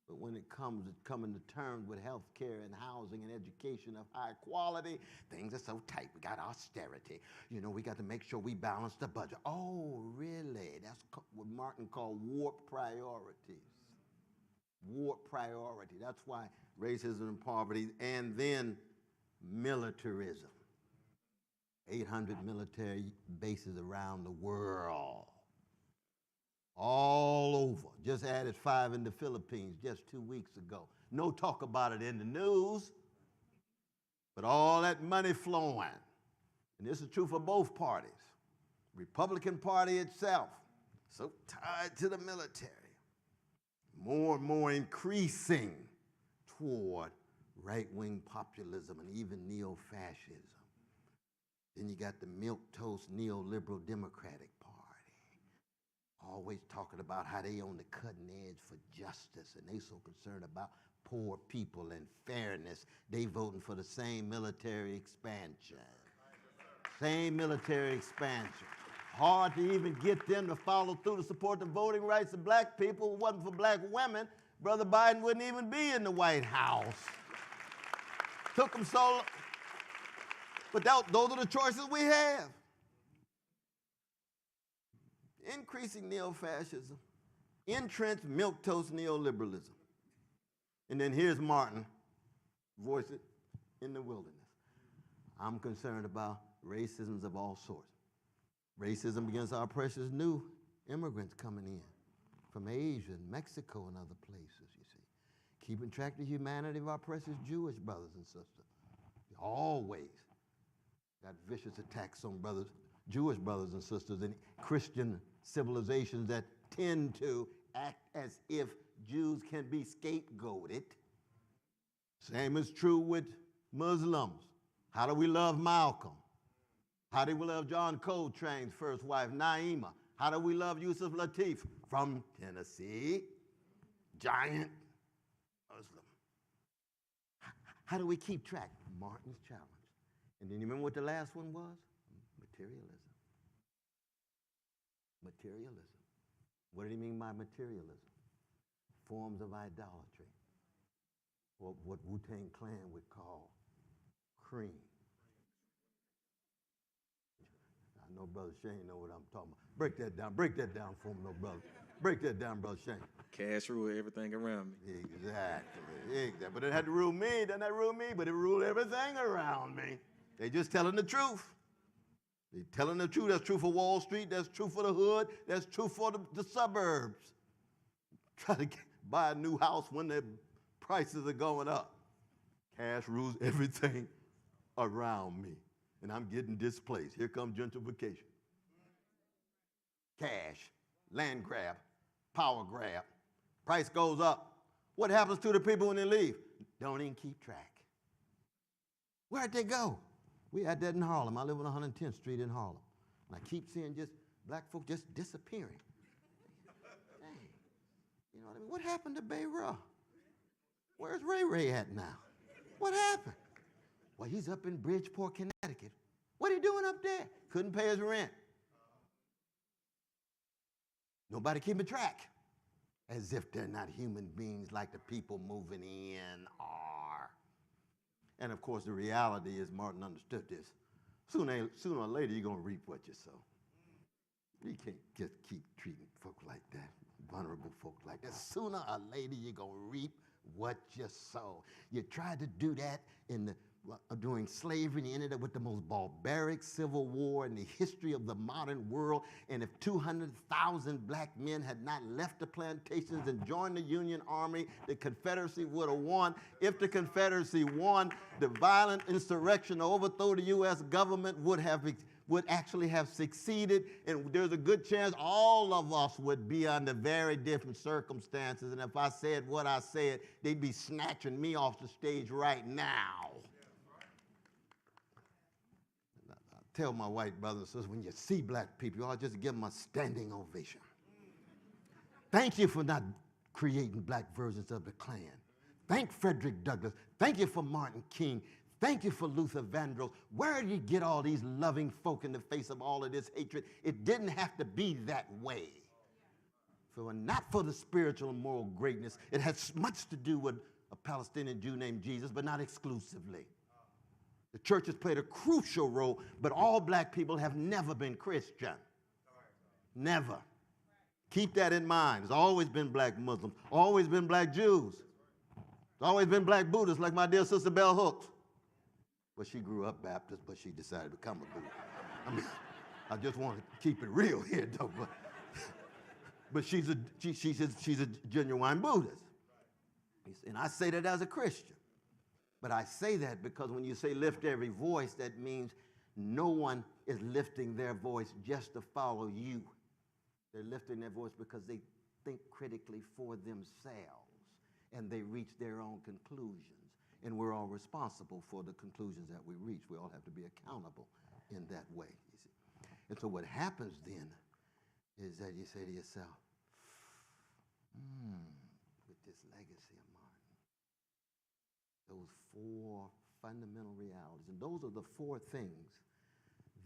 But when it comes to coming to terms with health care and housing and education of high quality, things are so tight. We got austerity. You know, we got to make sure we balance the budget. Oh, really? That's what Martin called warped priorities. Warped priority. That's why racism and poverty, and then militarism. 800 military bases around the world. All over. Just added 5 in the Philippines just 2 weeks ago. No talk about it in the news, but all that money flowing. And this is true for both parties. Republican Party itself, so tied to the military. More and more increasing toward right-wing populism and even neo-fascism. Then you got the milquetoast neoliberal Democratic Party. Always talking about how they on the cutting edge for justice, and they so concerned about poor people and fairness. They voting for the same military expansion. Same military expansion. Hard to even get them to follow through to support the voting rights of black people. If it wasn't for black women, Brother Biden wouldn't even be in the White House. Took them so long. But those are the choices we have. Increasing neo-fascism, entrenched milquetoast neoliberalism. And then here's Martin, voice it in the wilderness. I'm concerned about racisms of all sorts. Racism against our precious new immigrants coming in from Asia and Mexico and other places, you see. Keeping track of the humanity of our precious Jewish brothers and sisters. Always got vicious attacks on Jewish brothers and sisters in Christian civilizations that tend to act as if Jews can be scapegoated. Same is true with Muslims. How do we love Malcolm? How do we love John Coltrane's first wife, Naima? How do we love Yusuf Lateef from Tennessee? Giant Muslim. How do we keep track? Martin's challenge. And then you remember what the last one was? Materialism. Materialism. What did he mean by materialism? Forms of idolatry. What Wu-Tang Clan would call cream. I know Brother Shane know what I'm talking about. Break that down for me, no brother. Break that down, Brother Shane. Cash rule everything around me. Exactly. But it had to rule me, doesn't that rule me? But it ruled everything around me. They just telling the truth. They telling the truth. That's true for Wall Street. That's true for the hood. That's true for the suburbs. Try to buy a new house when the prices are going up. Cash rules everything around me. And I'm getting displaced. Here comes gentrification. Cash, land grab, power grab. Price goes up. What happens to the people when they leave? Don't even keep track. Where'd they go? We had that in Harlem. I live on 110th Street in Harlem. And I keep seeing just black folk just disappearing. Dang. You know what I mean? What happened to Bayra? Where's Ray Ray at now? What happened? Well, he's up in Bridgeport, Connecticut. What are you doing up there? Couldn't pay his rent. Nobody keeping track. As if they're not human beings like the people moving in are. And of course, the reality is Martin understood this. Sooner or later, you're going to reap what you sow. You can't just keep treating folk like that, vulnerable folk like that. Sooner or later, you're going to reap what you sow. You tried to do that during slavery, and you ended up with the most barbaric civil war in the history of the modern world. And if 200,000 black men had not left the plantations and joined the Union Army, the Confederacy would have won. If the Confederacy won, the violent insurrection to overthrow the U.S. government would actually have succeeded, and there's a good chance all of us would be under very different circumstances. And if I said what I said, they'd be snatching me off the stage right now. I tell my white brothers and sisters, when you see black people, you ought to just give them a standing ovation. Thank you for not creating black versions of the Klan. Thank Frederick Douglass. Thank you for Martin King. Thank you for Luther Vandross. Where did you get all these loving folk in the face of all of this hatred? It didn't have to be that way. If it were not for the spiritual and moral greatness, it has much to do with a Palestinian Jew named Jesus, but not exclusively. The church has played a crucial role, but all black people have never been Christian. Never. Keep that in mind. There's always been black Muslims, always been black Jews. There's always been black Buddhists, like my dear sister Bell Hooks. Well, she grew up Baptist, but she decided to become a Buddhist. I mean, I just want to keep it real here, though. But she's a genuine Buddhist. And I say that as a Christian. But I say that because when you say lift every voice, that means no one is lifting their voice just to follow you. They're lifting their voice because they think critically for themselves and they reach their own conclusions. And we're all responsible for the conclusions that we reach. We all have to be accountable in that way, you see. And so what happens then is that you say to yourself, with this legacy of mine, Those four fundamental realities. And those are the four things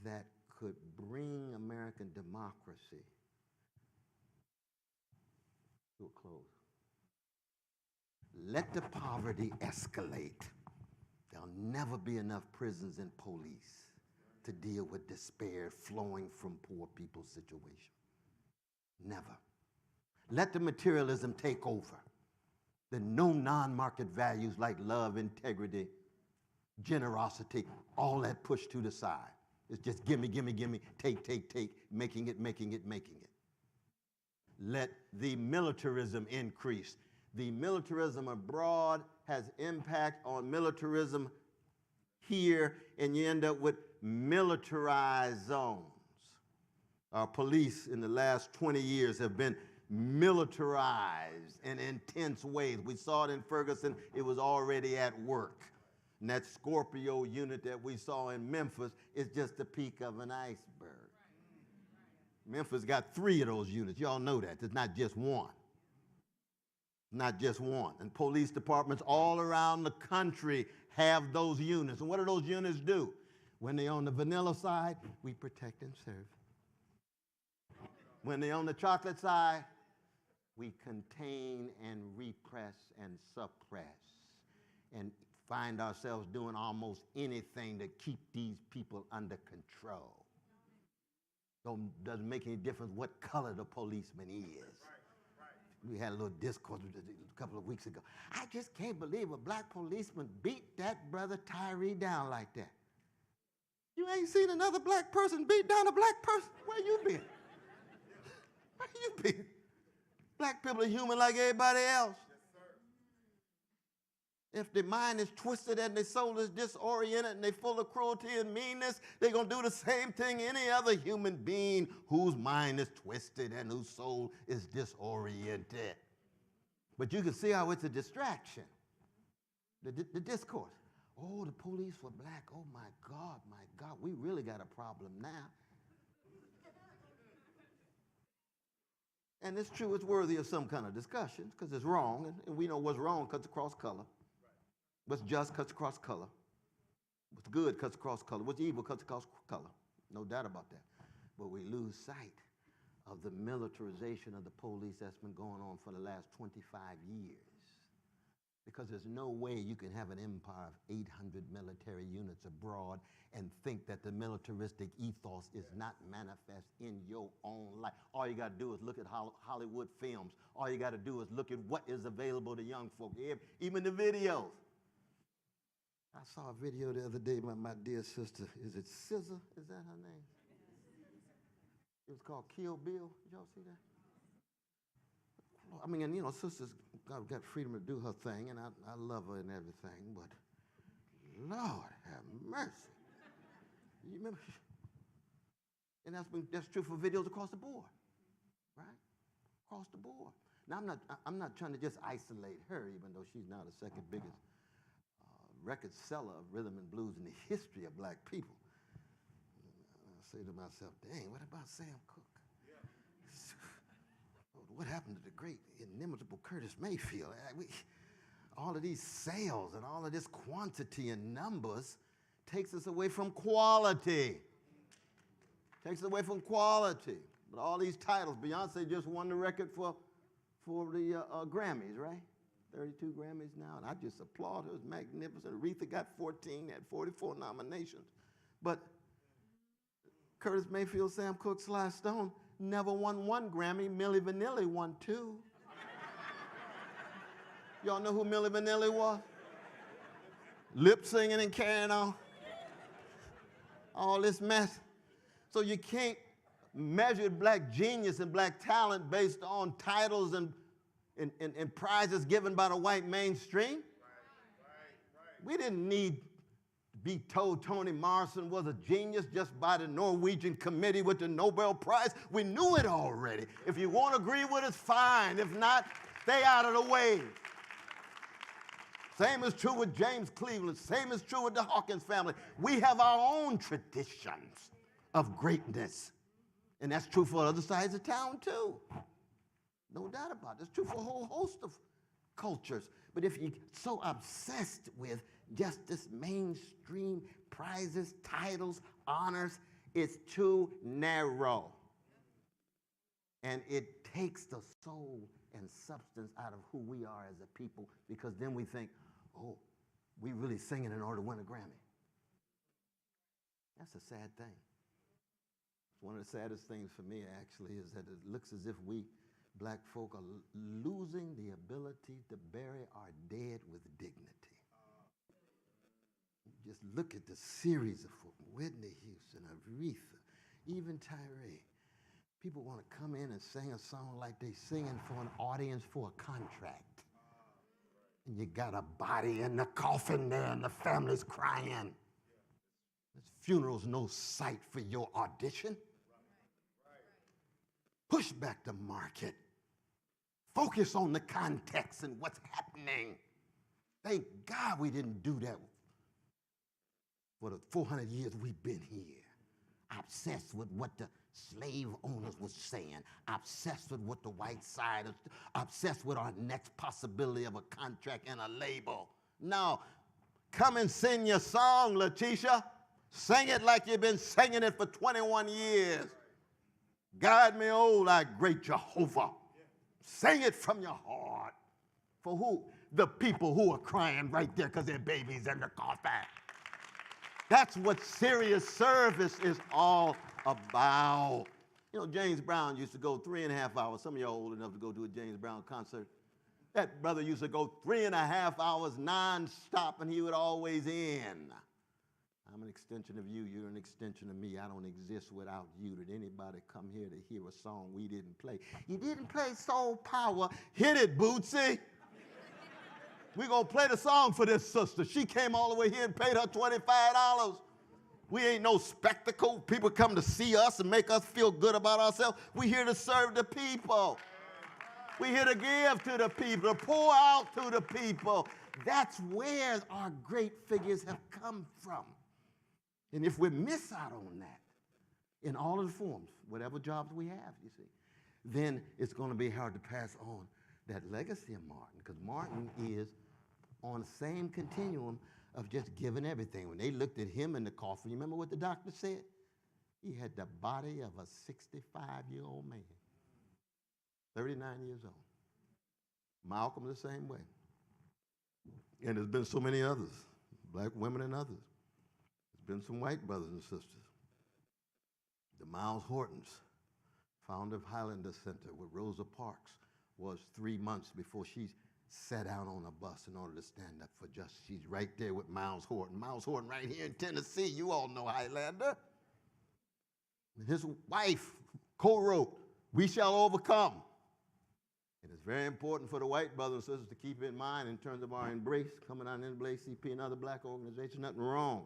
that could bring American democracy to a close. Let the poverty escalate. There'll never be enough prisons and police to deal with despair flowing from poor people's situation. Never. Let the materialism take over. Then no non-market values like love, integrity, generosity, all that pushed to the side. It's just gimme, gimme, gimme, take, making it. Let the militarism increase. The militarism abroad has impact on militarism here, and you end up with militarized zones. Our police in the last 20 years have been militarized in intense ways. We saw it in Ferguson, it was already at work. And that Scorpio unit that we saw in Memphis is just the peak of an iceberg. Memphis got 3 of those units. Y'all know that. It's not just one. Not just one. And police departments all around the country have those units. And what do those units do? When they're on the vanilla side, we protect and serve. When they're on the chocolate side, we contain and repress and suppress and find ourselves doing almost anything to keep these people under control. Doesn't make any difference what color the policeman is. We had a little discourse a couple of weeks ago. I just can't believe a black policeman beat that brother Tyree down like that. You ain't seen another black person beat down a black person? Where you been? Where you been? Black people are human like everybody else. If their mind is twisted and their soul is disoriented and they're full of cruelty and meanness, they're going to do the same thing any other human being whose mind is twisted and whose soul is disoriented. But you can see how it's a distraction. The discourse. Oh, the police were black. Oh, my God, we really got a problem now. And it's true, it's worthy of some kind of discussion because it's wrong, and we know what's wrong cuts across color. What's just cuts across color. What's good cuts across color. What's evil cuts across color. No doubt about that. But we lose sight of the militarization of the police that's been going on for the last 25 years. Because there's no way you can have an empire of 800 military units abroad and think that the militaristic ethos is not manifest in your own life. All you got to do is look at Hollywood films. All you got to do is look at what is available to young folk, even the videos. I saw a video the other day by my dear sister. Is it SZA? Is that her name? It was called Kill Bill. Did y'all see that? I mean, and you know, sister's got freedom to do her thing, and I love her and everything, but Lord have mercy. You remember? And that's true for videos across the board, right? Across the board. Now, I'm not trying to just isolate her, even though she's now the second biggest record seller of rhythm and blues in the history of black people. I say to myself, dang, what about Sam Cooke? What happened to the great, inimitable Curtis Mayfield? All of these sales and all of this quantity and numbers takes us away from quality. Takes us away from quality. But all these titles, Beyonce just won the record for the Grammys, right? 32 Grammys now, and I just applaud her. It was magnificent. Aretha got 14, had 44 nominations. But Curtis Mayfield, Sam Cooke, Sly Stone never won 1 Grammy. Milli Vanilli won 2. Y'all know who Milli Vanilli was? Lip singing and carrying on. All this mess. So you can't measure black genius and black talent based on titles and prizes given by the white mainstream. We didn't need to be told Toni Morrison was a genius just by the Norwegian committee with the Nobel Prize. We knew it already. If you won't agree with us, fine. If not, stay out of the way. Same is true with James Cleveland. Same is true with the Hawkins family. We have our own traditions of greatness. And that's true for other sides of town, too. No doubt about it. It's true for a whole host of cultures. But if you're so obsessed with just this mainstream prizes, titles, honors, it's too narrow. And it takes the soul and substance out of who we are as a people, because then we think, oh, we really singing in order to win a Grammy. That's a sad thing. One of the saddest things for me, actually, is that it looks as if we black folk are losing the ability to bury our dead with dignity. Just look at the series of Whitney Houston, Aretha, even Tyree. People want to come in and sing a song like they singing for an audience for a contract. And you got a body in the coffin there and the family's crying. This funeral's no sight for your audition. Push back the market. Focus on the context and what's happening. Thank God we didn't do that for the 400 years we've been here. Obsessed with what the slave owners was saying, obsessed with what the white side is, obsessed with our next possibility of a contract and a label. No, come and sing your song, Letitia. Sing it like you've been singing it for 21 years. Guide me, oh, thy great Jehovah. Sing it from your heart. For who? The people who are crying right there because their baby's in the coffin. That's what serious service is all about. You know, James Brown used to go 3.5 hours. Some of y'all old enough to go to a James Brown concert. That brother used to go 3.5 hours nonstop, and he would always end. I'm an extension of you. You're an extension of me. I don't exist without you. Did anybody come here to hear a song we didn't play? You didn't play Soul Power. Hit it, Bootsy. We're going to play the song for this sister. She came all the way here and paid her $25. We ain't no spectacle. People come to see us and make us feel good about ourselves. We're here to serve the people. We're here to give to the people, to pour out to the people. That's where our great figures have come from. And if we miss out on that in all of the forms, whatever jobs we have, you see, then it's going to be hard to pass on that legacy of Martin, because Martin is on the same continuum of just giving everything. When they looked at him in the coffin, you remember what the doctor said? He had the body of a 65-year-old man, 39 years old. Malcolm the same way. And there's been so many others, black women and others. There's been some white brothers and sisters. The Miles Hortons, founder of Highlander Center, with Rosa Parks, was 3 months before she sat out on a bus in order to stand up for justice. She's right there with Miles Horton. Miles Horton right here in Tennessee. You all know Highlander. His wife co-wrote, "We Shall Overcome." And it's very important for the white brothers and sisters to keep in mind in terms of our embrace, coming out of NAACP and other black organizations. Nothing wrong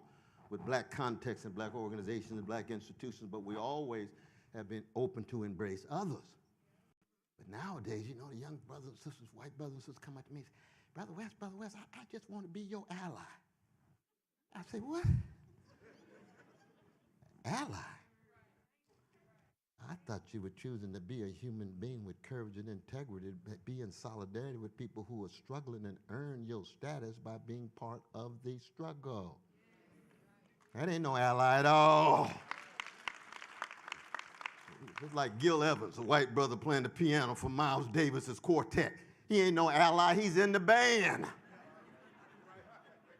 with black context and black organizations and black institutions, but we always have been open to embrace others. But nowadays, you know, the young brothers and sisters, white brothers and sisters come up to me and say, Brother West, I just want to be your ally. I say, what? Ally? I thought you were choosing to be a human being with courage and integrity, be in solidarity with people who are struggling and earn your status by being part of the struggle. That ain't no ally at all. It's like Gil Evans, a white brother playing the piano for Miles Davis's quartet. He ain't no ally, he's in the band.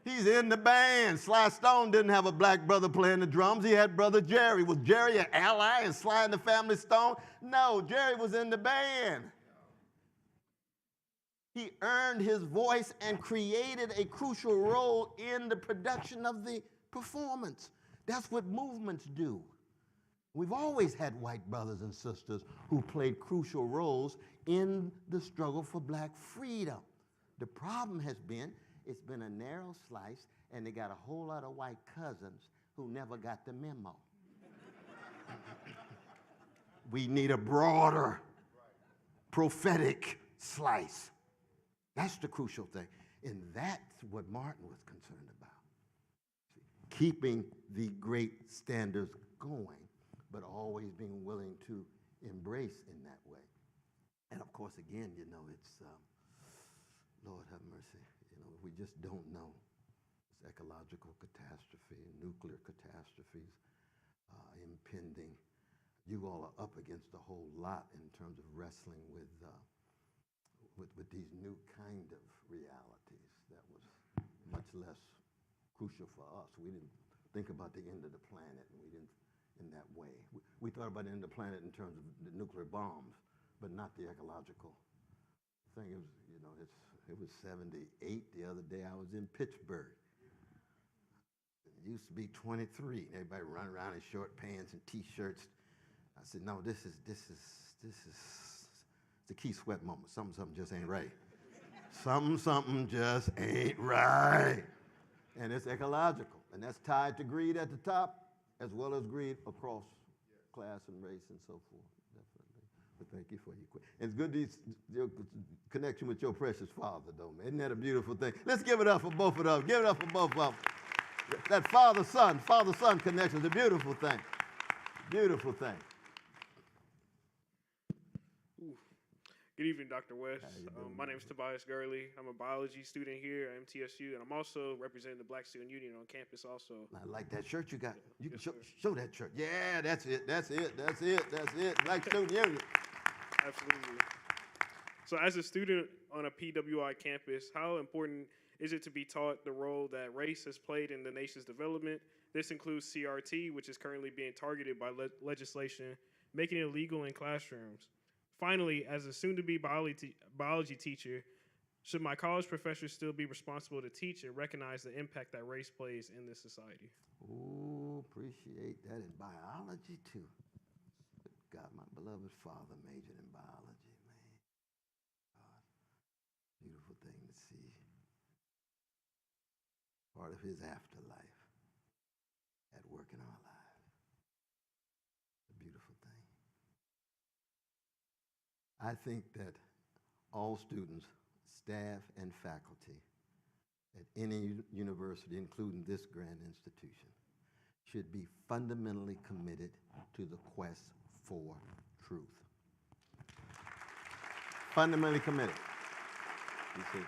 He's in the band. Sly Stone didn't have a black brother playing the drums. He had brother Jerry. Was Jerry an ally in Sly and the Family Stone? No, Jerry was in the band. He earned his voice and created a crucial role in the production of the performance. That's what movements do. We've always had white brothers and sisters who played crucial roles in the struggle for black freedom. The problem has been, it's been a narrow slice, and they got a whole lot of white cousins who never got the memo. We need a broader, prophetic slice. That's the crucial thing. And that's what Martin was concerned about. Keeping the great standards going, but always being willing to embrace in that way. And of course, again, you know, Lord have mercy. You know, we just don't know. This ecological catastrophe, nuclear catastrophes impending. You all are up against a whole lot in terms of wrestling with these new kind of realities that was much less crucial for us. We didn't think about the end of the planet, and we didn't in that way. We thought about the end of the planet in terms of the nuclear bombs, but not the ecological thing. It was, you know, it was 78 the other day. I was in Pittsburgh. It used to be 23. Everybody run around in short pants and T-shirts. I said, no, this is the Keith Sweat moment. Something just ain't right. Something just ain't right. And it's ecological. And that's tied to greed at the top, as well as greed across class and race and so forth. Definitely. But thank you for your question. It's good your connection with your precious father, though, man. Isn't that a beautiful thing? Let's give it up for both of them. Give it up for both of them. That father-son connection is a beautiful thing. Beautiful thing. Good evening, Dr. West. How you doing, My name is Tobias Gurley. I'm a biology student here at MTSU, and I'm also representing the Black Student Union on campus also. I like that shirt you got. You can Yes, show that shirt. Yeah, that's it. Black Student Union. Absolutely. So as a student on a PWI campus, how important is it to be taught the role that race has played in the nation's development? This includes CRT, which is currently being targeted by legislation, making it illegal in classrooms. Finally, as a soon-to-be biology teacher, should my college professors still be responsible to teach and recognize the impact that race plays in this society? Ooh, appreciate that in biology too. God, my beloved father majored in biology, man. God, beautiful thing to see. Part of his afterlife at work in our lives. A beautiful thing. I think that all students, staff, and faculty at any university, including this grand institution, should be fundamentally committed to the quest for truth. Fundamentally committed. You see,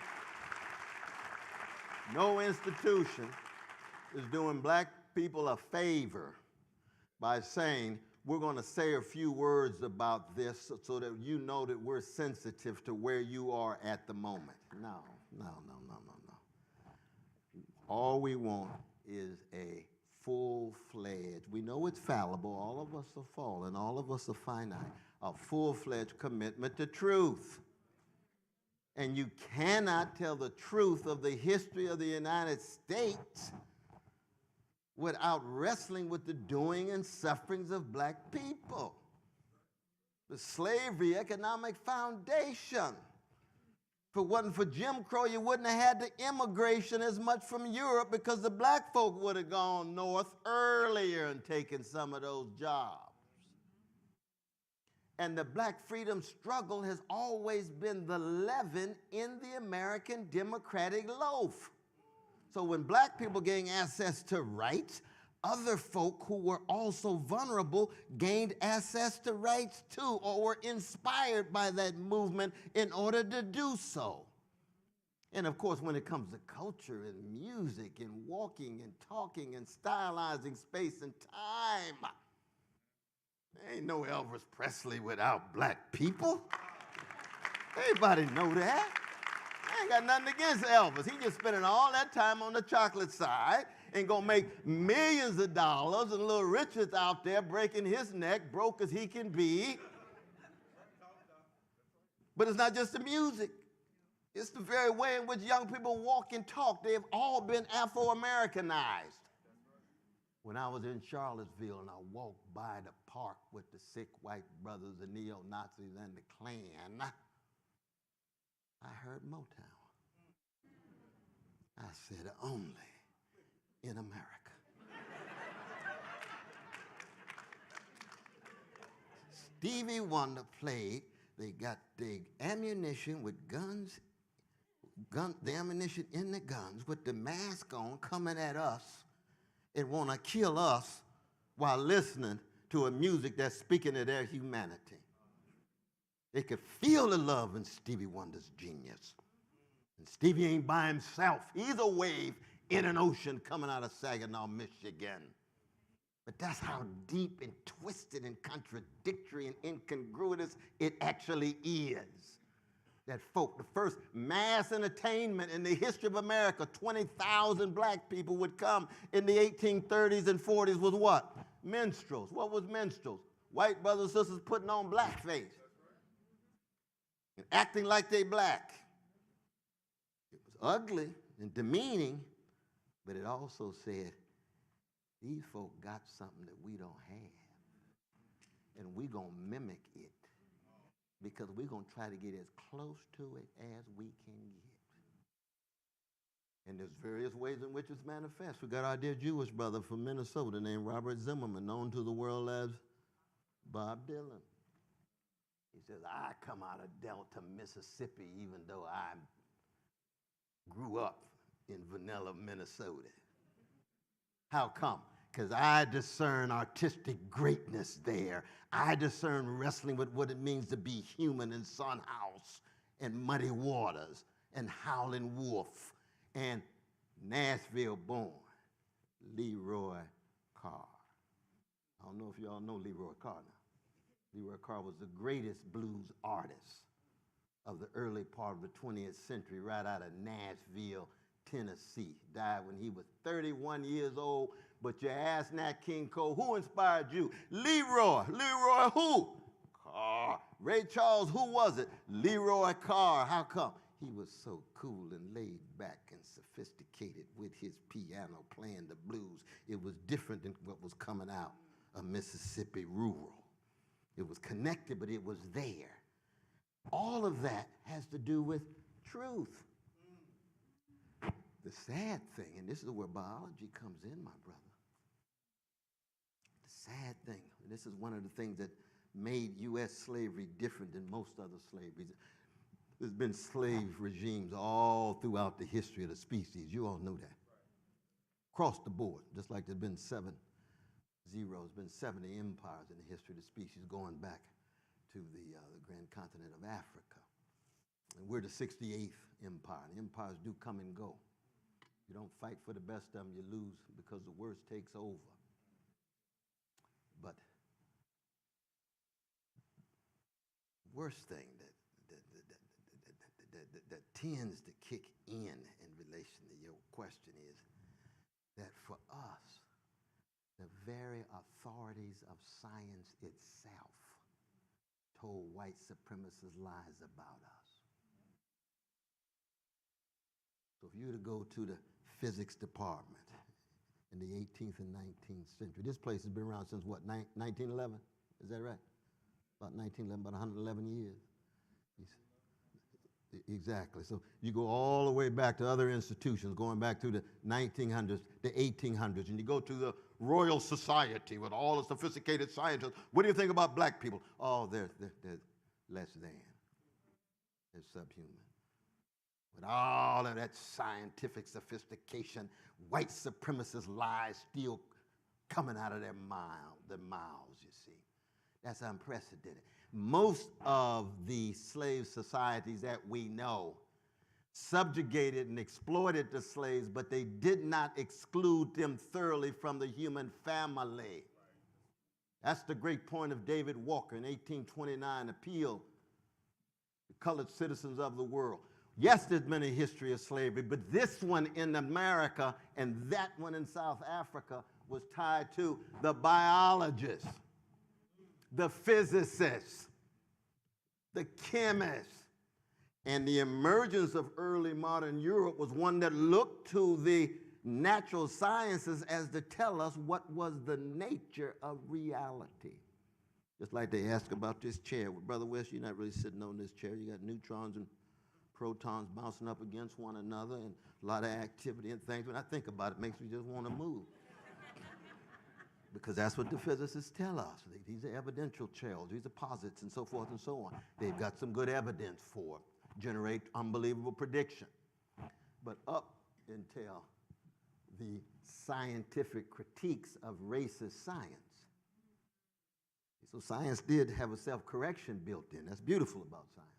no institution is doing black people a favor by saying, we're going to say a few words about this so that you know that we're sensitive to where you are at the moment. No. All we want is a full-fledged, we know it's fallible, all of us are fallen, all of us are finite, a full-fledged commitment to truth. And you cannot tell the truth of the history of the United States without wrestling with the doing and sufferings of black people. The slavery economic foundation. If it wasn't for Jim Crow, you wouldn't have had the immigration as much from Europe because the black folk would have gone north earlier and taken some of those jobs. And the black freedom struggle has always been the leaven in the American democratic loaf. So when black people gained access to rights, other folk who were also vulnerable gained access to rights too, or were inspired by that movement in order to do so. And of course, when it comes to culture and music and walking and talking and stylizing space and time, there ain't no Elvis Presley without black people. Everybody know that. I ain't got nothing against Elvis. He just spending all that time on the chocolate side and gonna make millions of dollars, and little Richard's out there breaking his neck, broke as he can be. But it's not just the music. It's the very way in which young people walk and talk. They've all been Afro-Americanized. When I was in Charlottesville and I walked by the park with the sick white brothers, the neo-Nazis, and the Klan, I heard Motown. I said, only in America. Stevie Wonder played, they got the ammunition with guns, the ammunition in the guns with the mask on coming at us and want to kill us while listening to a music that's speaking of their humanity. They could feel the love in Stevie Wonder's genius. And Stevie ain't by himself. He's a wave in an ocean coming out of Saginaw, Michigan. But that's how deep and twisted and contradictory and incongruous it actually is. That folk, the first mass entertainment in the history of America, 20,000 black people would come in the 1830s and 40s was what? Minstrels. What was minstrels? White brothers and sisters putting on blackface and acting like they black. It was ugly and demeaning, but it also said, these folk got something that we don't have, and we gonna mimic it because we're gonna try to get as close to it as we can get. And there's various ways in which it's manifest. We got our dear Jewish brother from Minnesota named Robert Zimmerman, known to the world as Bob Dylan. He says, I come out of Delta, Mississippi, even though I grew up in Vanilla, Minnesota. How come? Because I discern artistic greatness there. I discern wrestling with what it means to be human in Son House and Muddy Waters and Howlin' Wolf and Nashville born Leroy Carr. I don't know if y'all know Leroy Carr now. Leroy Carr was the greatest blues artist of the early part of the 20th century, right out of Nashville, Tennessee. Died when he was 31 years old. But you ask Nat King Cole, who inspired you? Leroy. Leroy who? Carr. Ray Charles, who was it? Leroy Carr. How come? He was so cool and laid back and sophisticated with his piano playing the blues. It was different than what was coming out of Mississippi rural. It was connected, but it was there. All of that has to do with truth. The sad thing, and this is where biology comes in, my brother. The sad thing, and this is one of the things that made U.S. slavery different than most other slaveries. There's been slave regimes all throughout the history of the species. You all know that. Across the board, just like there's been 70 empires in the history of the species going back to the grand continent of Africa. And we're the 68th empire. The empires do come and go. You don't fight for the best of them, you lose because the worst takes over. But worst thing that tends to kick in relation to your question is that for us, the very authorities of science itself told white supremacist lies about us. So if you were to go to the physics department in the 18th and 19th century, this place has been around since what, 1911? Is that right? About 1911, about 111 years. Exactly. So you go all the way back to other institutions, going back to the 1900s, the 1800s, and you go to the Royal Society with all the sophisticated scientists. What do you think about black people? Oh, they're less than. They're subhuman. With all of that scientific sophistication, white supremacist lies still coming out of their mouths, you see. That's unprecedented. Most of the slave societies that we know subjugated and exploited the slaves, but they did not exclude them thoroughly from the human family. That's the great point of David Walker in 1829, appeal to colored citizens of the world. Yes, there's been a history of slavery, but this one in America and that one in South Africa was tied to the biologists, the physicists, the chemists. And the emergence of early modern Europe was one that looked to the natural sciences as to tell us what was the nature of reality. Just like they ask about this chair. Well, Brother West, you're not really sitting on this chair. You got neutrons and protons bouncing up against one another and a lot of activity and things. When I think about it, it makes me just want to move. Because that's what the physicists tell us. These are evidential trails, these are posits and so forth and so on. They've got some good evidence for generate unbelievable prediction. But up until the scientific critiques of racist science. So science did have a self-correction built in. That's beautiful about science.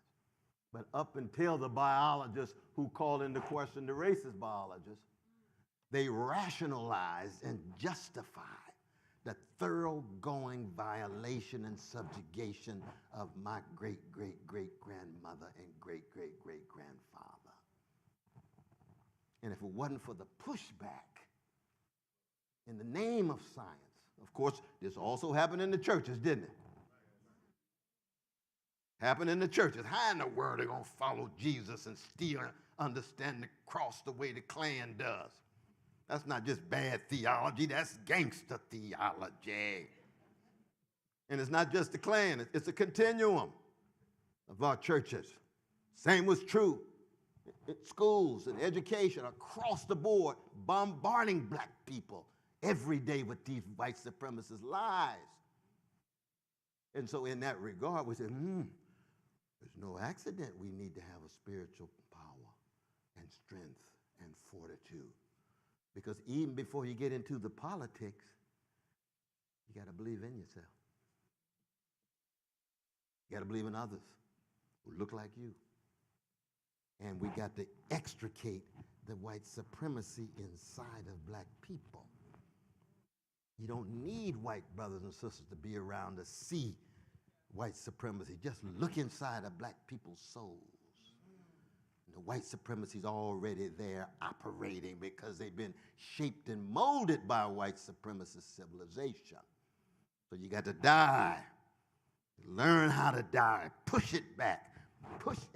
But up until the biologists who called into question the racist biologists, they rationalized and justified the thoroughgoing violation and subjugation of my great-great-great-grandmother and great-great-great-grandfather. And if it wasn't for the pushback in the name of science, of course, this also happened in the churches, didn't it? Happened in the churches. How in the world are they going to follow Jesus and still understand the cross the way the Klan does? That's not just bad theology, that's gangster theology. And it's not just the Klan, it's a continuum of our churches. Same was true in schools and education across the board, bombarding black people every day with these white supremacist lies. And so in that regard, we said, there's no accident we need to have a spiritual power and strength and fortitude. Because even before you get into the politics, you got to believe in yourself. You got to believe in others who look like you. And we got to extricate the white supremacy inside of black people. You don't need white brothers and sisters to be around to see white supremacy. Just look inside of black people's souls. The white supremacy is already there operating because they've been shaped and molded by a white supremacist civilization. So you got to die. Learn how to die. Push it back.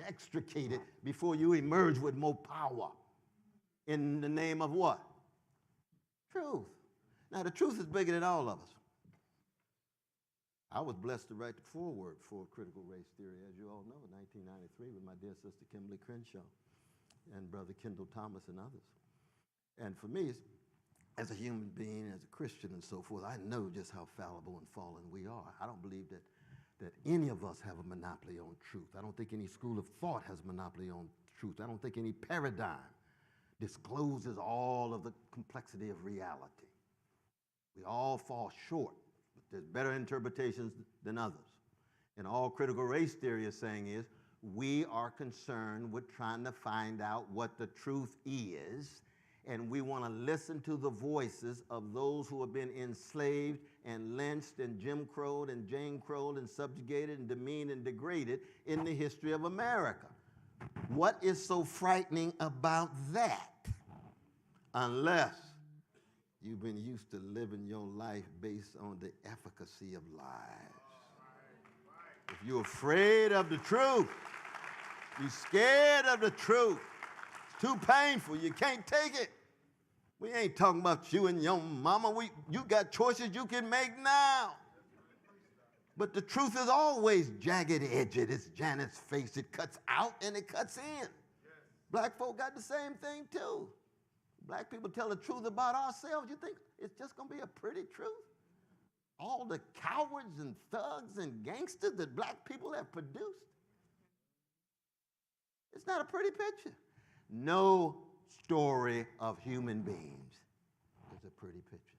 Extricate it before you emerge with more power. In the name of what? Truth. Now, the truth is bigger than all of us. I was blessed to write the foreword for Critical Race Theory, as you all know, in 1993 with my dear sister Kimberly Crenshaw and Brother Kendall Thomas and others. And for me, as a human being, as a Christian and so forth, I know just how fallible and fallen we are. I don't believe that any of us have a monopoly on truth. I don't think any school of thought has a monopoly on truth. I don't think any paradigm discloses all of the complexity of reality. We all fall short. There's better interpretations than others. And all critical race theory is saying is, we are concerned with trying to find out what the truth is, and we want to listen to the voices of those who have been enslaved and lynched and Jim Crowed and Jane Crowed and subjugated and demeaned and degraded in the history of America. What is so frightening about that? Unless you've been used to living your life based on the efficacy of lies. If you're afraid of the truth, you're scared of the truth, it's too painful, you can't take it. We ain't talking about you and your mama. You got choices you can make now. But the truth is always jagged-edged. It's Janet's face. It cuts out and it cuts in. Black folk got the same thing too. Black people tell the truth about ourselves. You think it's just going to be a pretty truth? All the cowards and thugs and gangsters that black people have produced? It's not a pretty picture. No story of human beings is a pretty picture.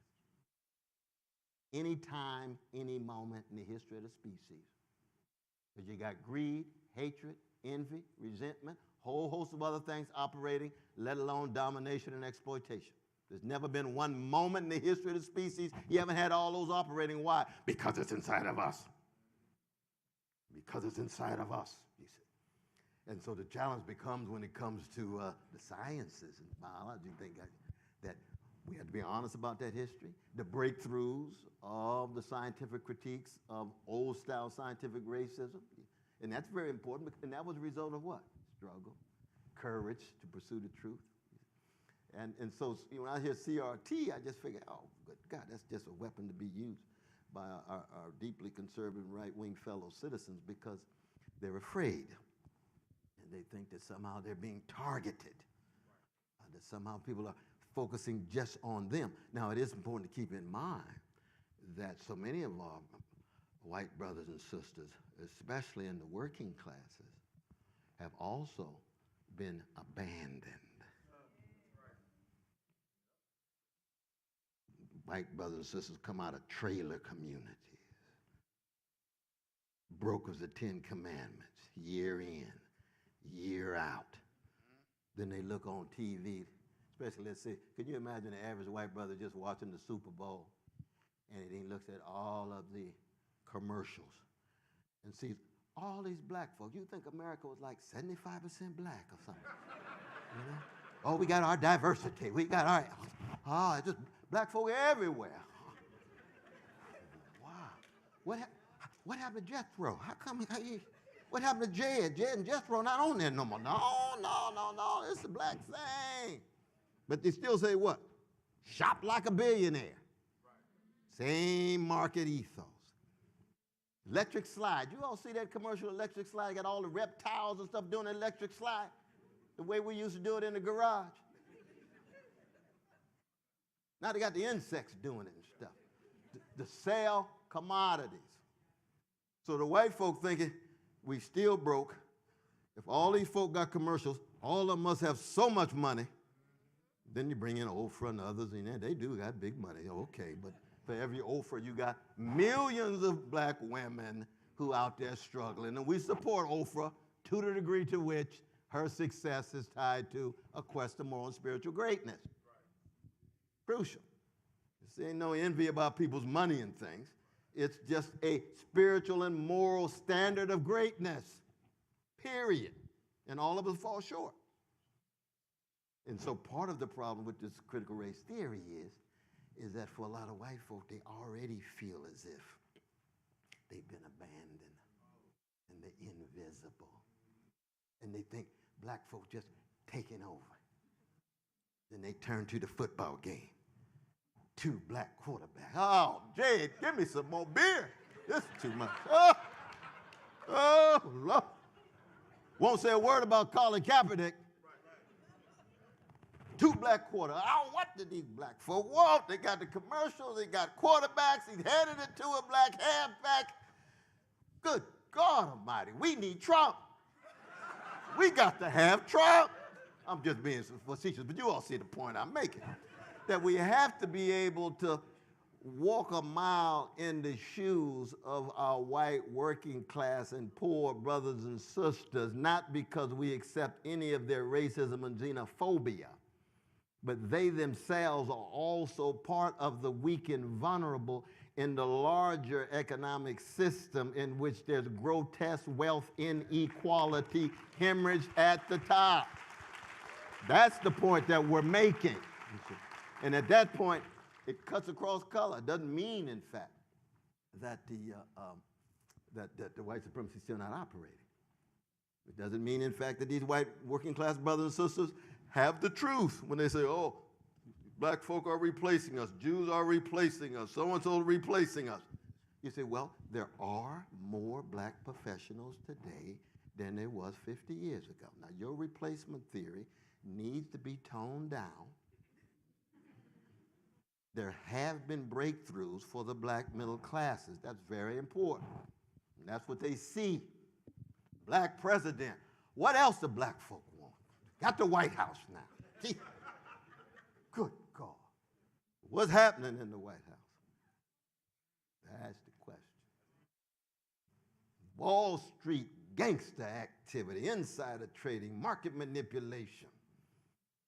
Any time, any moment in the history of the species. Because you got greed, hatred, envy, resentment, whole host of other things operating, let alone domination and exploitation. There's never been one moment in the history of the species you haven't had all those operating. Why? Because it's inside of us. Because it's inside of us, you see. And so the challenge becomes when it comes to the sciences and biology, that we have to be honest about that history, the breakthroughs of the scientific critiques of old-style scientific racism. And that's very important, and that was a result of what? Struggle, courage to pursue the truth. And so when I hear CRT, I just figure, oh, good God, that's just a weapon to be used by our deeply conservative right-wing fellow citizens because they're afraid. And they think that somehow they're being targeted, that somehow people are focusing just on them. Now, it is important to keep in mind that so many of our white brothers and sisters, especially in the working classes, have also been abandoned. White brothers and sisters come out of trailer communities. Broke of the Ten Commandments, year in year out. Then they look on TV, especially, let's say, can you imagine the average white brother just watching the Super Bowl, and he looks at all of the commercials and sees all these black folks. You think America was like 75% black or something, you know? Oh, we got our diversity. We got our, it's just black folk everywhere. Wow. What happened to Jethro? How come what happened to Jed? Jed and Jethro not on there no more. No. It's a black thing. But they still say what? Shop like a billionaire. Right. Same market ethos. Electric slide. You all see that commercial electric slide? Got all the reptiles and stuff doing the electric slide. The way we used to do it in the garage. Now they got the insects doing it and stuff. To sell commodities. So the white folk thinking we still broke. If all these folk got commercials, all of them must have so much money. Then you bring in Oprah and others, and they do got big money. Okay, but for every Oprah, you got millions of black women who out there struggling. And we support Oprah to the degree to which her success is tied to a quest of moral and spiritual greatness. Right. Crucial. This ain't no envy about people's money and things. It's just a spiritual and moral standard of greatness, period. And all of us fall short. And so part of the problem with this critical race theory is that for a lot of white folk, they already feel as if they've been abandoned and they're invisible. And they think black folk just taking over. Then they turn to the football game. 2 black quarterbacks. Oh, Jade, give me some more beer. This is too much. Oh, Lord. Won't say a word about Colin Kaepernick. 2 black quarterbacks. Oh, what did these black folk want? They got the commercials. They got quarterbacks. He's headed it to a black halfback. Good God Almighty. We need Trump. We got to have Trump. I'm just being facetious, but you all see the point I'm making. That we have to be able to walk a mile in the shoes of our white working class and poor brothers and sisters, not because we accept any of their racism and xenophobia, but they themselves are also part of the weak and vulnerable in the larger economic system in which there's grotesque wealth inequality hemorrhaged at the top. That's the point that we're making. And at that point, it cuts across color. It doesn't mean, in fact, that the white supremacy is still not operating. It doesn't mean, in fact, that these white working class brothers and sisters have the truth when they say, oh, black folk are replacing us, Jews are replacing us, so-and-so replacing us. You say, well, there are more black professionals today than there was 50 years ago. Now, your replacement theory needs to be toned down. There have been breakthroughs for the black middle classes. That's very important. And that's what they see. Black president. What else do black folk want? Got the White House now. Gee. Good God. What's happening in the White House? That's the question. Wall Street gangster activity, insider trading, market manipulation,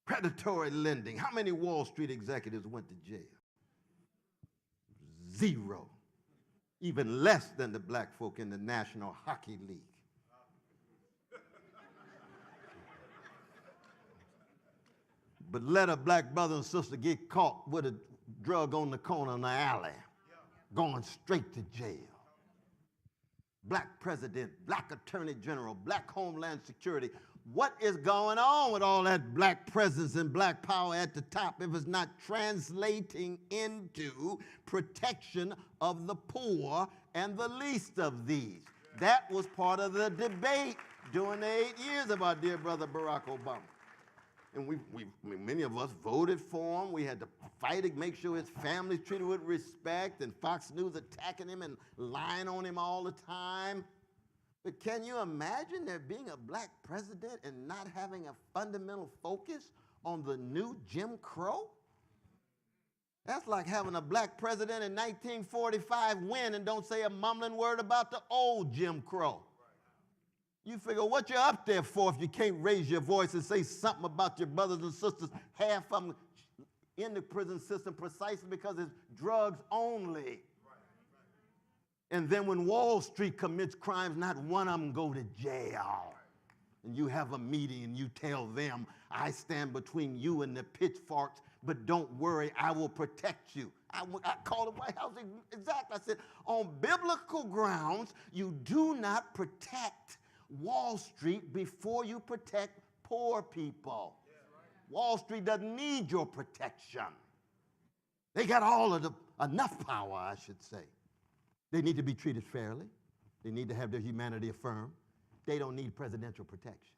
predatory lending. How many Wall Street executives went to jail? 0. Even less than the black folk in the National Hockey League. But let a black brother and sister get caught with a drug on the corner in the alley, going straight to jail. Black president, black attorney general, black homeland security. What is going on with all that black presence and black power at the top if it's not translating into protection of the poor and the least of these? That was part of the debate during the 8 years of our dear brother Barack Obama. And many of us voted for him. We had to fight to make sure his family's treated with respect, and Fox News attacking him and lying on him all the time. But can you imagine there being a black president and not having a fundamental focus on the new Jim Crow? That's like having a black president in 1945 win and don't say a mumbling word about the old Jim Crow. You figure what you're up there for if you can't raise your voice and say something about your brothers and sisters, half of them in the prison system precisely because it's drugs only. And then when Wall Street commits crimes, not one of them go to jail. And you have a meeting and you tell them, I stand between you and the pitchforks, but don't worry, I will protect you. I called the White House exactly. I said, on biblical grounds, you do not protect Wall Street before you protect poor people. Wall Street doesn't need your protection. They got all of enough power, I should say. They need to be treated fairly. They need to have their humanity affirmed. They don't need presidential protection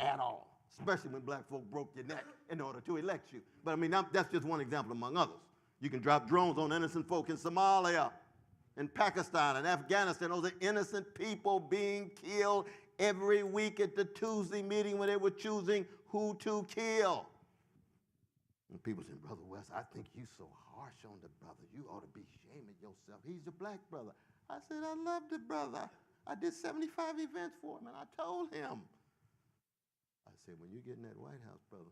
at all, especially when black folk broke your neck in order to elect you. But I mean, that's just one example among others. You can drop drones on innocent folk in Somalia, in Pakistan, and Afghanistan. Those are innocent people being killed every week at the Tuesday meeting when they were choosing who to kill. And people say, Brother West, I think you so harsh on the brother. You ought to be shaming yourself. He's a black brother. I said, I love the brother. I did 75 events for him, and I told him. I said, when you get in that White House, brother,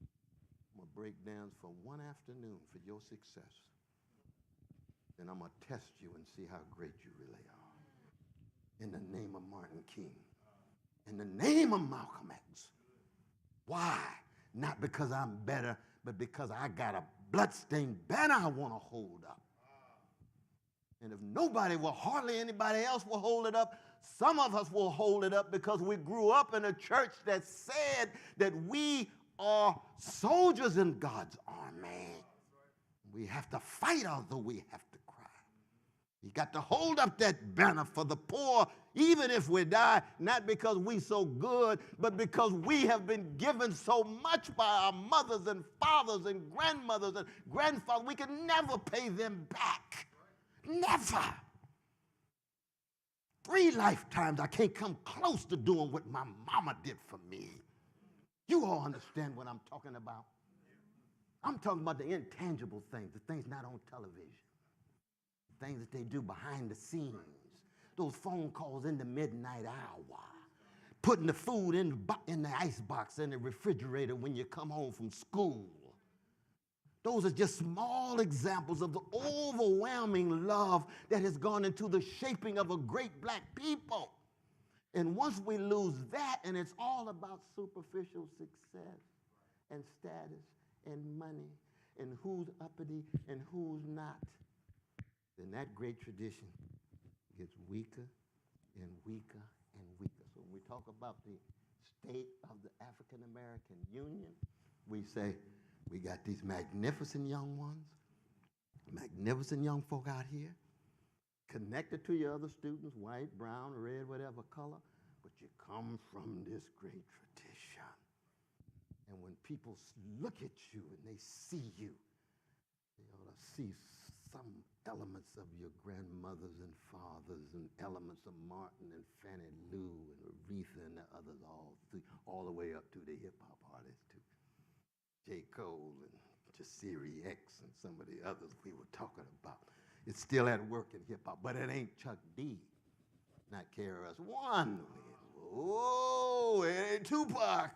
I'm going to break dance for one afternoon for your success. Then I'm going to test you and see how great you really are. In the name of Martin King. In the name of Malcolm X. Why? Not because I'm better, but because I got a bloodstained banner I want to hold up. And if nobody will, hardly anybody else will hold it up, some of us will hold it up because we grew up in a church that said that we are soldiers in God's army. We have to fight although we have to cry. You got to hold up that banner for the poor, even if we die, not because we so good, but because we have been given so much by our mothers and fathers and grandmothers and grandfathers. We can never pay them back. Never. 3 lifetimes I can't come close to doing what my mama did for me. You all understand what I'm talking about? I'm talking about the intangible things, the things not on television, the things that they do behind the scenes, those phone calls in the midnight hour, putting the food in the icebox in the refrigerator when you come home from school. Those are just small examples of the overwhelming love that has gone into the shaping of a great black people. And once we lose that, and it's all about superficial success and status and money and who's uppity and who's not, then that great tradition gets weaker and weaker and weaker. So when we talk about the state of the African American Union, we say, we got these magnificent young ones, magnificent young folk out here, connected to your other students, white, brown, red, whatever color, but you come from this great tradition. And when people look at you and they see you, they ought to see some elements of your grandmothers and fathers and elements of Martin and Fannie Lou and Aretha and the others all the way up to the hip-hop artists too. J. Cole and Jasiri X and some of the others we were talking about. It's still at work in hip-hop, but it ain't Chuck D, not KRS-One. Oh, it ain't Tupac.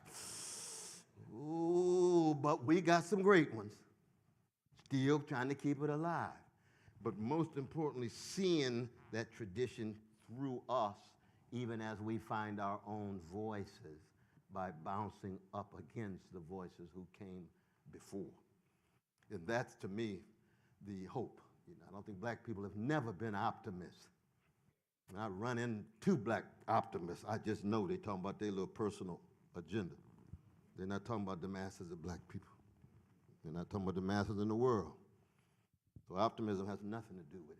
Oh, but we got some great ones. Still trying to keep it alive. But most importantly, seeing that tradition through us, even as we find our own voices, by bouncing up against the voices who came before. And that's, to me, the hope. You know, I don't think black people have never been optimists. When I run into black optimists, I just know they're talking about their little personal agenda. They're not talking about the masses of black people. They're not talking about the masses in the world. So optimism has nothing to do with it.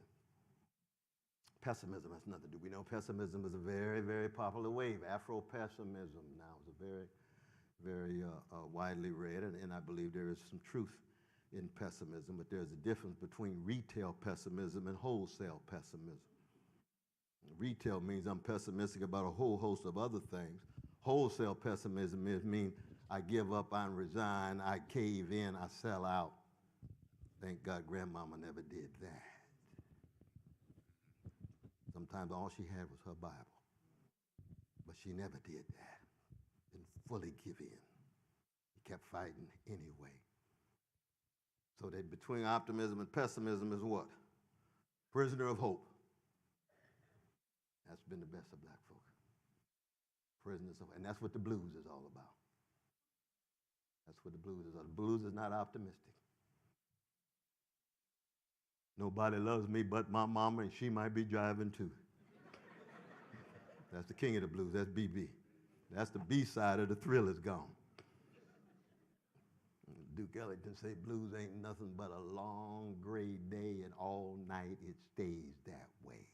Pessimism has nothing to do. We know pessimism is a very, very popular wave. Afro-pessimism now is a very, very widely read, and I believe there is some truth in pessimism, but there's a difference between retail pessimism and wholesale pessimism. Retail means I'm pessimistic about a whole host of other things. Wholesale pessimism means I give up, I resign, I cave in, I sell out. Thank God grandmama never did that. Sometimes all she had was her Bible. But she never did that. Didn't fully give in. He kept fighting anyway. So that between optimism and pessimism is what? Prisoner of hope. That's been the best of black folk. Prisoners of, and that's what the blues is all about. That's what the blues is. The blues is not optimistic. Nobody loves me but my mama, and she might be driving too. That's the king of the blues. That's B.B. That's the B side of the Thrill Is Gone. Duke Ellington said blues ain't nothing but a long gray day, and all night it stays that way.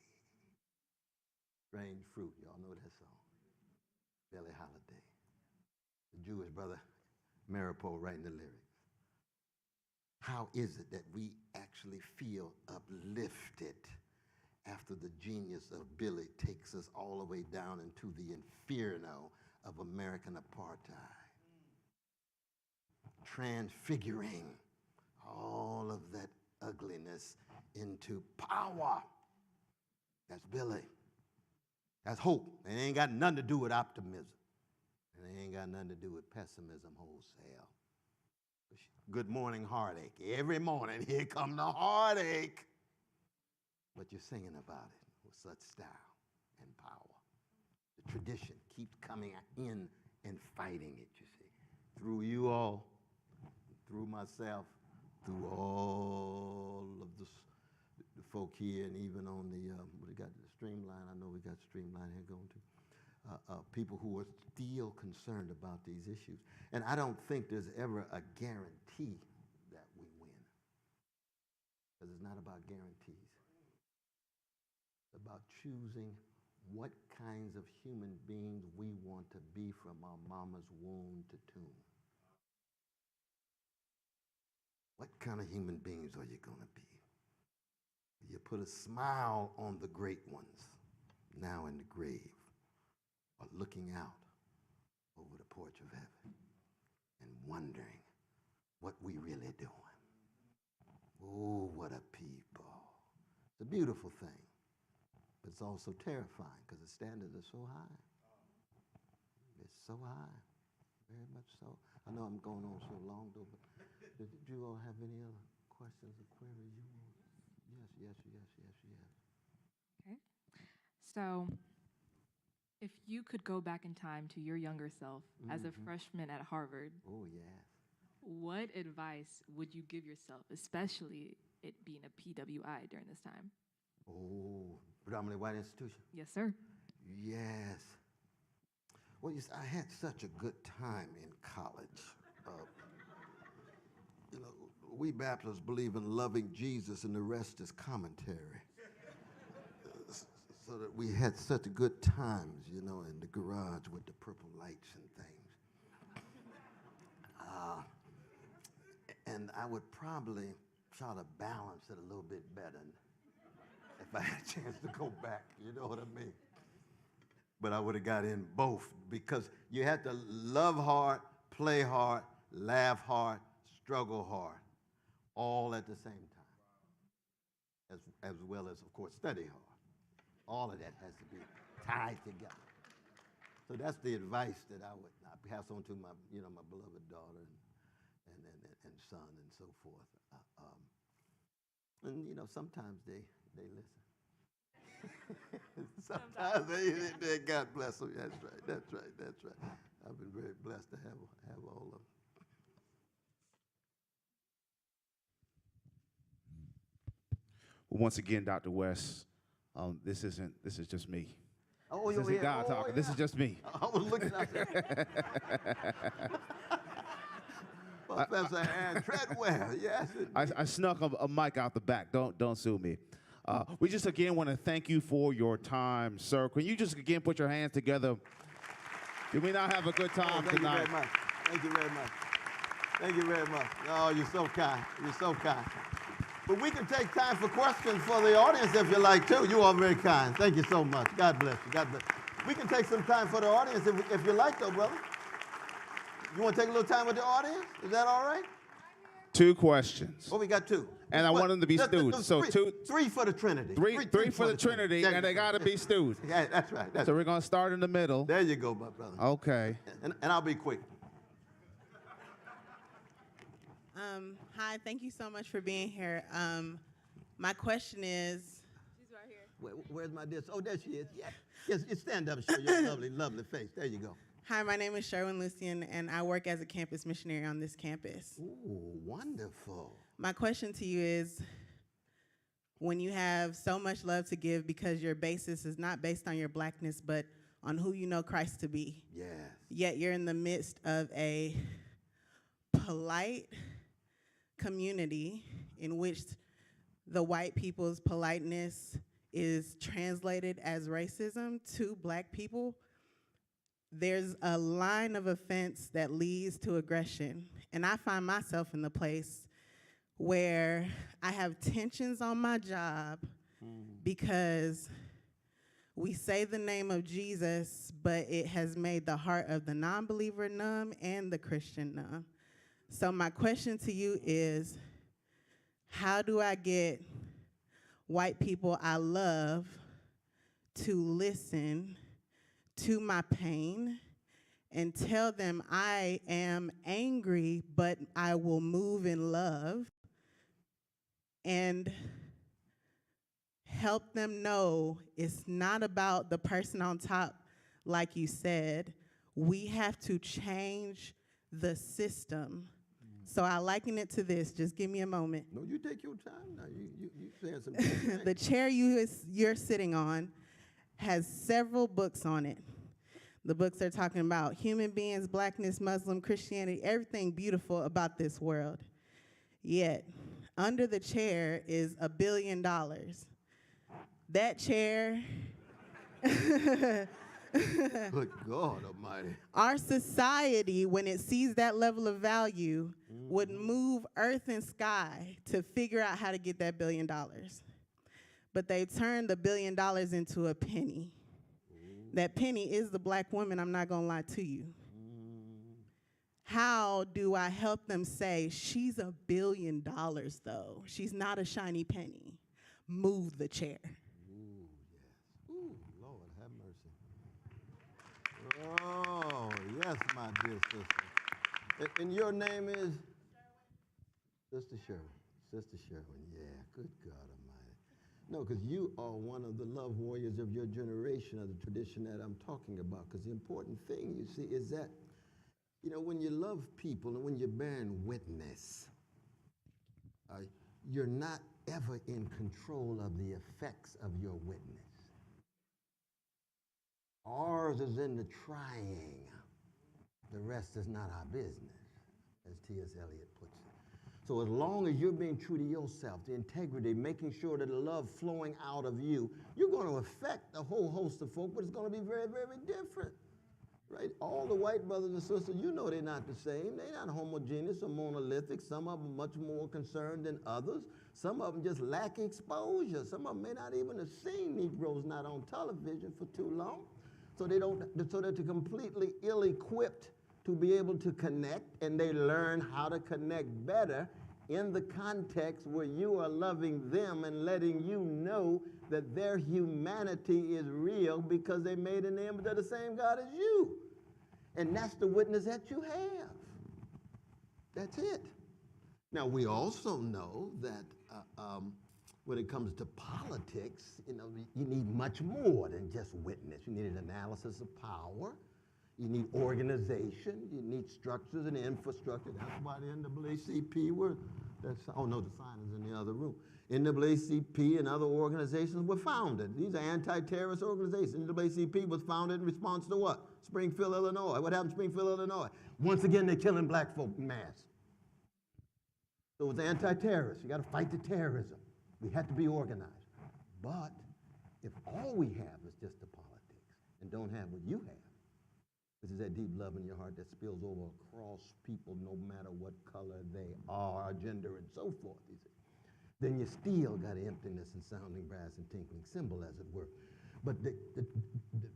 Strange Fruit, y'all know that song. Billie Holiday. The Jewish brother Maripol writing the lyrics. How is it that we actually feel uplifted after the genius of Billy takes us all the way down into the inferno of American apartheid? Transfiguring all of that ugliness into power. That's Billy. That's hope. And it ain't got nothing to do with optimism. And it ain't got nothing to do with pessimism wholesale. Good morning, heartache. Every morning, here come the heartache. But you're singing about it with such style and power. The tradition keeps coming in and fighting it, you see. Through you all, through myself, through all of the folk here, and even on the, we got the Streamline. I know we got Streamline here going too. People who are still concerned about these issues. And I don't think there's ever a guarantee that we win. Because it's not about guarantees. It's about choosing what kinds of human beings we want to be from our mama's womb to tomb. What kind of human beings are you going to be? You put a smile on the great ones now in the grave, or looking out over the porch of heaven and wondering what we really doing. Oh, what a people. It's a beautiful thing, but it's also terrifying because the standards are so high. It's so high, very much so. I know I'm going on so long, though, but did you all have any other questions or queries you want? Yes. Okay. So, if you could go back in time to your younger self as a freshman at Harvard, Oh, yes. what advice would you give yourself, especially it being a PWI during this time? Oh, predominantly white institution. Yes, sir. Yes. Well, you see, I had such a good time in college. You know, we Baptists believe in loving Jesus, and the rest is commentary. So that we had such good times, you know, in the garage with the purple lights and things. And I would probably try to balance it a little bit better if I had a chance to go back, you know what I mean? But I would have got in both, because you had to love hard, play hard, laugh hard, struggle hard, all at the same time, as well as, of course, study hard. All of that has to be tied together. So that's the advice that I would pass on to my, my beloved daughter and son and so forth. And sometimes they listen. Sometimes they God bless them. That's right. I've been very blessed to have all of them. Well, once again, Dr. West, this is just me. Oh, This isn't God talking. This is just me. I was looking at that. Professor Aaron Treadwell, yes. I snuck a mic out the back. Don't sue me. We just again want to thank you for your time, sir. Can you just again put your hands together? Did we not have a good time Thank tonight? you very much. Thank you very much. Thank you very much. Oh, you're so kind. You're so kind. But we can take time for questions for the audience if you like to. You are very kind. Thank you so much. God bless you. God bless you. We can take some time for the audience if you like, though, brother. You want to take a little time with the audience? Is that all right? 2 questions. Oh, we got 2. and I want them to be stewed. So three for the Trinity. Three for the Trinity, There and you they go. got to be stewed. Yeah, that's right. So we're going to start in the middle. There you go, my brother. Okay. And I'll be quick. Hi, thank you so much for being here. My question is, she's right here. Where's my dear? Oh, there she is. Yeah. Yes, stand up and show your lovely, lovely face. There you go. Hi, my name is Sherwin Lucian, and I work as a campus missionary on this campus. Ooh, wonderful. My question to you is, when you have so much love to give because your basis is not based on your blackness, but on who you know Christ to be, Yes. yet you're in the midst of a polite community in which the white people's politeness is translated as racism to black people, there's a line of offense that leads to aggression. And I find myself in the place where I have tensions on my job because we say the name of Jesus, but it has made the heart of the non-believer numb and the Christian numb. So my question to you is, how do I get white people I love to listen to my pain and tell them I am angry, but I will move in love, and help them know it's not about the person on top, like you said. We have to change the system. So I liken it to this. Just give me a moment. No, you take your time now. You saying some good things. The chair you're sitting on has several books on it. The books are talking about human beings, blackness, Muslim, Christianity, everything beautiful about this world. Yet, under the chair is $1 billion. That chair, Good God Almighty. our society, when it sees that level of value, would move earth and sky to figure out how to get that $1 billion. But they turned the $1 billion into a penny. That penny is the black woman, I'm not gonna lie to you. How do I help them say, she's $1 billion though? She's not a shiny penny. Move the chair. Ooh, yes. Ooh, Lord, have mercy. Oh, yes, my dear sister. And your name is? Sister Sherwin. Sister Sherwin, yeah, good God Almighty. No, because you are one of the love warriors of your generation, of the tradition that I'm talking about. Because the important thing, you see, is that, you know, when you love people and when you're bearing witness, you're not ever in control of the effects of your witness. Ours is in the trying. The rest is not our business, as T.S. Eliot puts it. So as long as you're being true to yourself, the integrity, making sure that the love flowing out of you, you're going to affect a whole host of folk, but it's going to be very, very different. Right? All the white brothers and sisters, you know they're not the same. They're not homogeneous or monolithic. Some of them much more concerned than others. Some of them just lack exposure. Some of them may not even have seen Negroes not on television for too long. So they're completely ill-equipped to be able to connect, and they learn how to connect better in the context where you are loving them and letting you know that their humanity is real because they made in the image of the same God as you. And that's the witness that you have. That's it. Now, we also know that when it comes to politics, you know, you need much more than just witness. You need an analysis of power. You need organization. You need structures and infrastructure. That's why the NAACP oh no, the sign is in the other room. NAACP and other organizations were founded. These are anti-terrorist organizations. NAACP was founded in response to what? Springfield, Illinois. What happened in Springfield, Illinois? Once again, they're killing black folk en masse. So it was anti-terrorist. You got to fight the terrorism. We had to be organized. But if all we have is just the politics and don't have what you have, which is that deep love in your heart that spills over across people no matter what color they are, gender, and so forth, then you still got emptiness and sounding brass and tinkling cymbal, as it were. But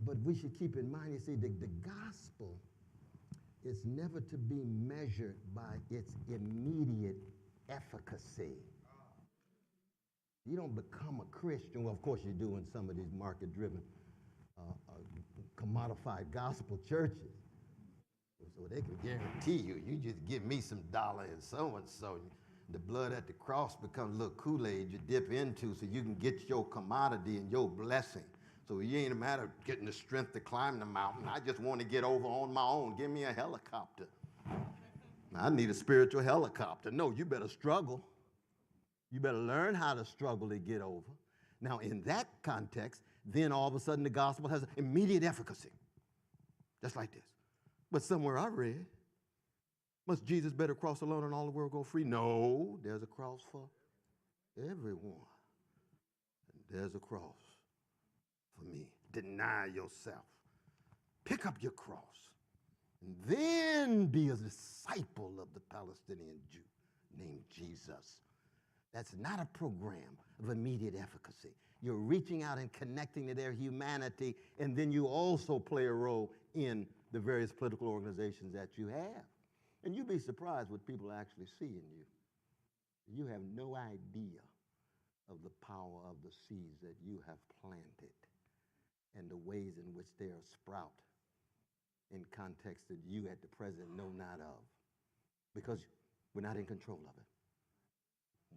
but we should keep in mind, you see, the gospel is never to be measured by its immediate efficacy. You don't become a Christian. Well, of course you do in some of these market-driven, commodified gospel churches. So they can guarantee you, you just give me some dollar and so. The blood at the cross becomes a little Kool-Aid you dip into so you can get your commodity and your blessing. So you ain't a matter of getting the strength to climb the mountain. I just want to get over on my own. Give me a helicopter. I need a spiritual helicopter. No, you better struggle. You better learn how to struggle to get over. Now, in that context, then all of a sudden the gospel has immediate efficacy. Just like this. But somewhere I read, must Jesus bear the cross alone and all the world go free? No, there's a cross for everyone. And there's a cross for me. Deny yourself. Pick up your cross. And then be a disciple of the Palestinian Jew named Jesus. That's not a program of immediate efficacy. You're reaching out and connecting to their humanity, and then you also play a role in the various political organizations that you have. And you'd be surprised what people actually see in you. You have no idea of the power of the seeds that you have planted and the ways in which they are sprout in context that you at the present know not of, because we're not in control of it.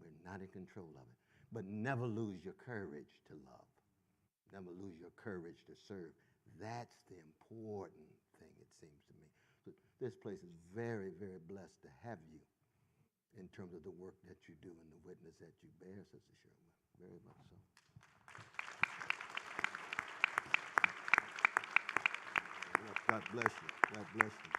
We're not in control of it. But never lose your courage to love. Never lose your courage to serve. That's the important thing, it seems to me. So this place is very, very blessed to have you in terms of the work that you do and the witness that you bear, Sister Sherwood. Very much so. God bless you. God bless you.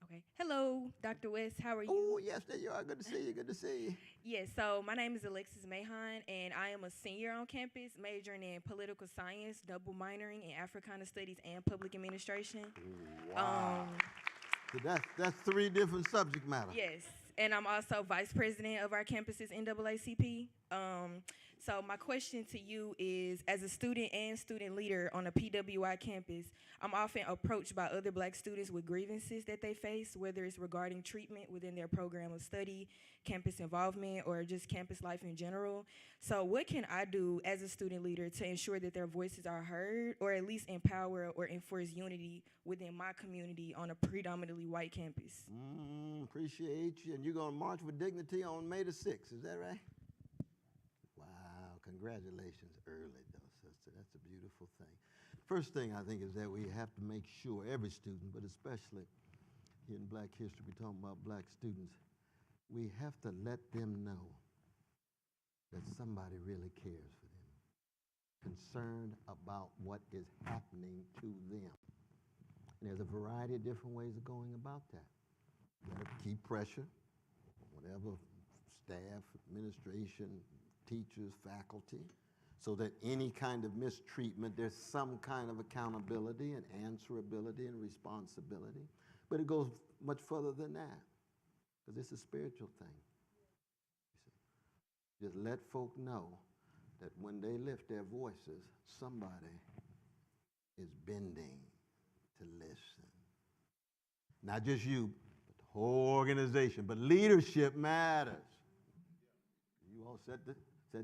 Okay. Hello, Dr. West. How are you? Oh, yes, there you are. Good to see you. Good to see you. Yes, so my name is Alexis Mahan, and I am a senior on campus, majoring in political science, double minoring in Africana Studies and Public Administration. Wow. So that's 3 different subject matter. Yes, and I'm also vice president of our campus's NAACP. So my question to you is, as a student and student leader on a PWI campus, I'm often approached by other Black students with grievances that they face, whether it's regarding treatment within their program of study, campus involvement, or just campus life in general. So what can I do as a student leader to ensure that their voices are heard, or at least empower or enforce unity within my community on a predominantly white campus? Appreciate you. And you're going to march with dignity on May the 6th. Is that right? Wow. Congratulations early, though, sister. That's a beautiful thing. First thing I think is that we have to make sure, every student, but especially here in Black history, we're talking about Black students, we have to let them know that somebody really cares for them, concerned about what is happening to them. And there's a variety of different ways of going about that. You got to keep pressure, whatever, staff, administration, teachers, faculty, so that any kind of mistreatment, there's some kind of accountability and answerability and responsibility. But it goes much further than that, because it's a spiritual thing. Just let folk know that when they lift their voices, somebody is bending to listen. Not just you, but the whole organization. But leadership matters. You all set the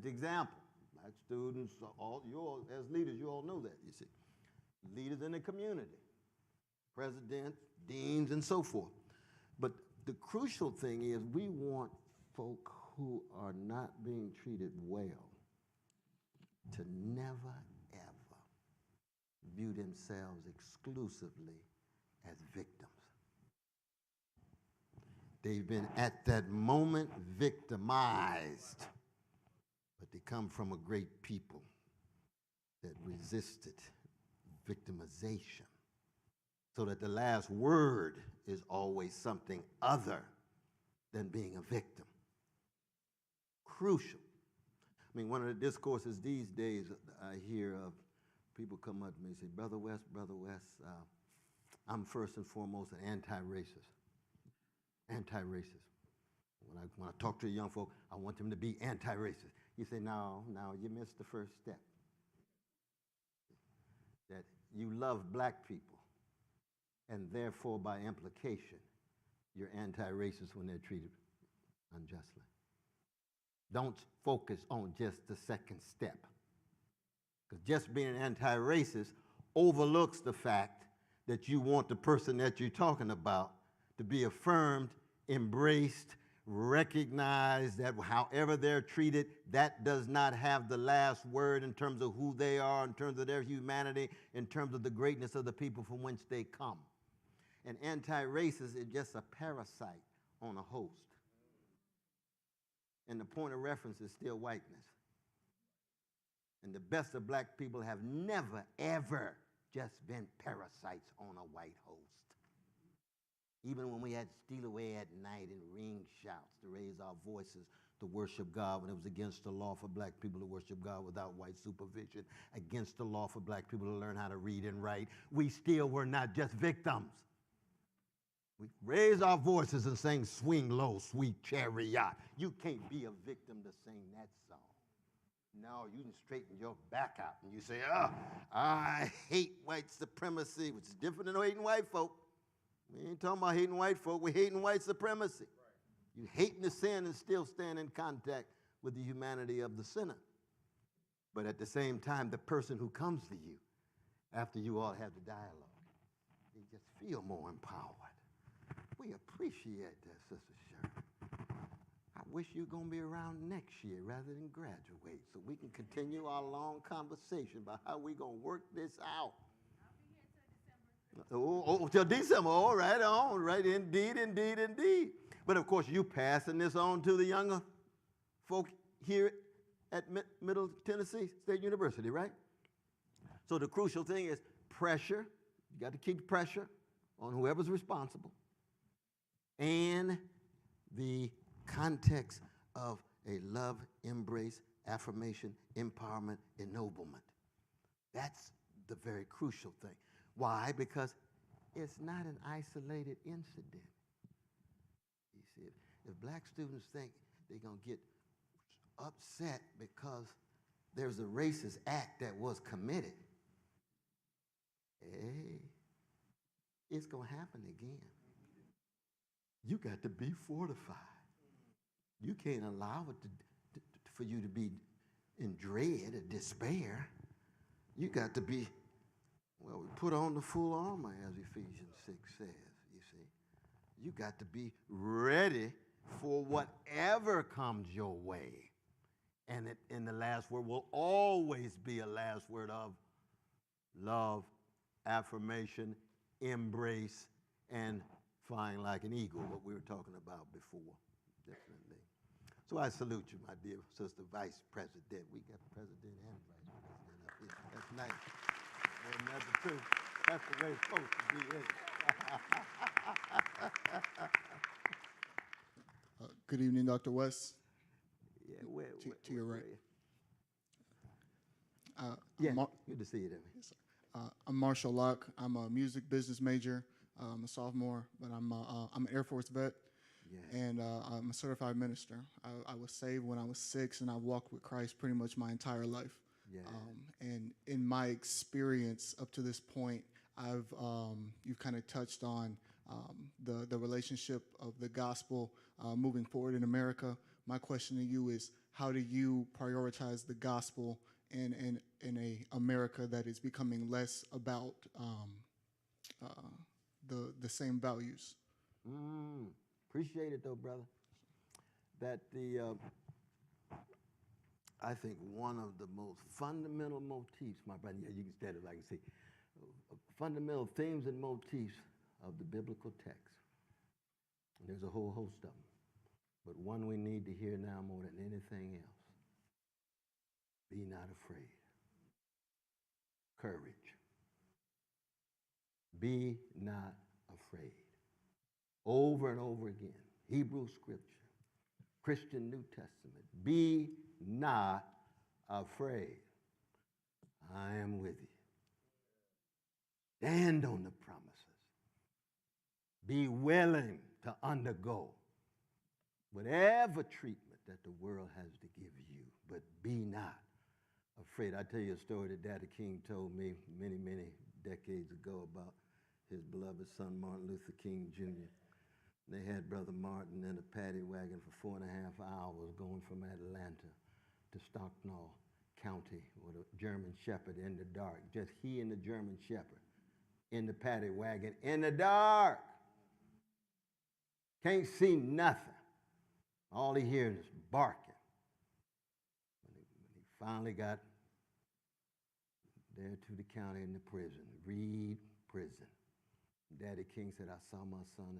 example. Black students, you all, as leaders, you all know that, you see. Leaders in the community, presidents, deans, and so forth. But the crucial thing is we want folk who are not being treated well to never, ever view themselves exclusively as victims. They've been at that moment victimized, but they come from a great people that resisted victimization, so that the last word is always something other than being a victim. Crucial. I mean, one of the discourses these days I hear of people come up to me and say, Brother West, I'm first and foremost an anti-racist. Anti-racist. When I talk to young folk, I want them to be anti-racist. You say, no, you missed the first step. That you love Black people, and therefore, by implication, you're anti-racist when they're treated unjustly. Don't focus on just the second step. Because just being an anti-racist overlooks the fact that you want the person that you're talking about to be affirmed, embraced, recognized, that however they're treated, that does not have the last word in terms of who they are, in terms of their humanity, in terms of the greatness of the people from whence they come. An anti-racist is just a parasite on a host. And the point of reference is still whiteness. And the best of black people have never, ever just been parasites on a white host. Even when we had to steal away at night and ring shouts to raise our voices to worship God, when it was against the law for black people to worship God without white supervision, against the law for black people to learn how to read and write, we still were not just victims. We raised our voices and sang "Swing Low, Sweet Chariot." You can't be a victim to sing that song. No, you can straighten your back out and you say, "Oh, I hate white supremacy," which is different than hating white folk. We ain't talking about hating white folk, we're hating white supremacy. Right. You hating the sin and still stand in contact with the humanity of the sinner. But at the same time, the person who comes to you after you all have the dialogue, they just feel more empowered. We appreciate that, Sister Shirley. I wish you were going to be around next year rather than graduate so we can continue our long conversation about how we're going to work this out. Till December. All right, indeed. But of course, you passing this on to the younger folk here at Middle Tennessee State University, right? So the crucial thing is pressure. You got to keep pressure on whoever's responsible. And the context of a love, embrace, affirmation, empowerment, ennoblement. That's the very crucial thing. Why? Because it's not an isolated incident. You see, if black students think they're going to get upset because there's a racist act that was committed, hey, it's going to happen again. You got to be fortified. You can't allow it for you to be in dread or despair. You got to be, well, we put on the full armor, as Ephesians 6 says, you see. You got to be ready for whatever comes your way. And in the last word will always be a last word of love, affirmation, embrace, and flying like an eagle, what we were talking about before, definitely. So I salute you, my dear sister vice president. We got president and vice president up here. That's nice. And that's the truth. That's the way it's supposed to be. Good evening, Dr. West. Yeah, to your right. Yeah, good to see you there. Yes, I'm Marshall Locke. I'm a music business major. I'm a sophomore, but I'm an Air Force vet, and I'm a certified minister. I was saved when I was 6, and I've walked with Christ pretty much my entire life. Yeah. And in my experience up to this point, you've kind of touched on the relationship of the gospel moving forward in America. My question to you is, how do you prioritize the gospel in a America that is becoming less about the same values? Appreciate it though, brother. That I think one of the most fundamental motifs, my brother, yeah, you can stand it like you see, fundamental themes and motifs of the biblical text. And there's a whole host of them, but one we need to hear now more than anything else. Be not afraid. Courage. Be not afraid. Over and over again. Hebrew scripture, Christian New Testament. Be not afraid. I am with you. Stand on the promises. Be willing to undergo whatever treatment that the world has to give you, but be not afraid. I tell you a story that Daddy King told me many, many decades ago about his beloved son, Martin Luther King Jr. They had Brother Martin in a paddy wagon for 4.5 hours going from Atlanta to Stocknall County with a German Shepherd in the dark. Just he and the German Shepherd in the paddy wagon in the dark. Can't see nothing. All he hears is barking. When he finally got there to the county in the prison, Reed Prison, Daddy King said, I saw my son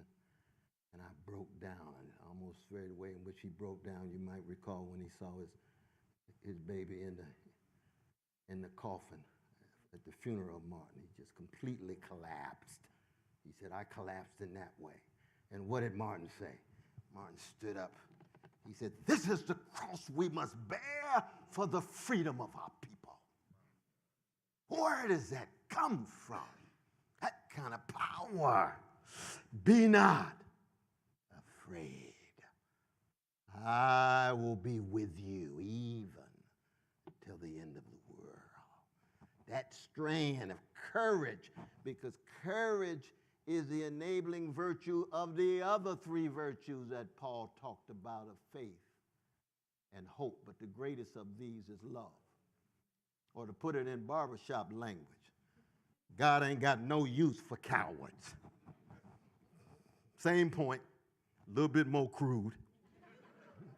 and I broke down. Almost straight away in which he broke down, you might recall when he saw his baby in the coffin at the funeral of Martin. He just completely collapsed. He said, I collapsed in that way. And what did Martin say? Martin stood up. He said, this is the cross we must bear for the freedom of our people. Where does that come from? That kind of power. Be not afraid. I will be with you even till the end of the world. That strain of courage, because courage is the enabling virtue of the other three virtues that Paul talked about of faith and hope. But the greatest of these is love. Or to put it in barbershop language, God ain't got no use for cowards. Same point, a little bit more crude,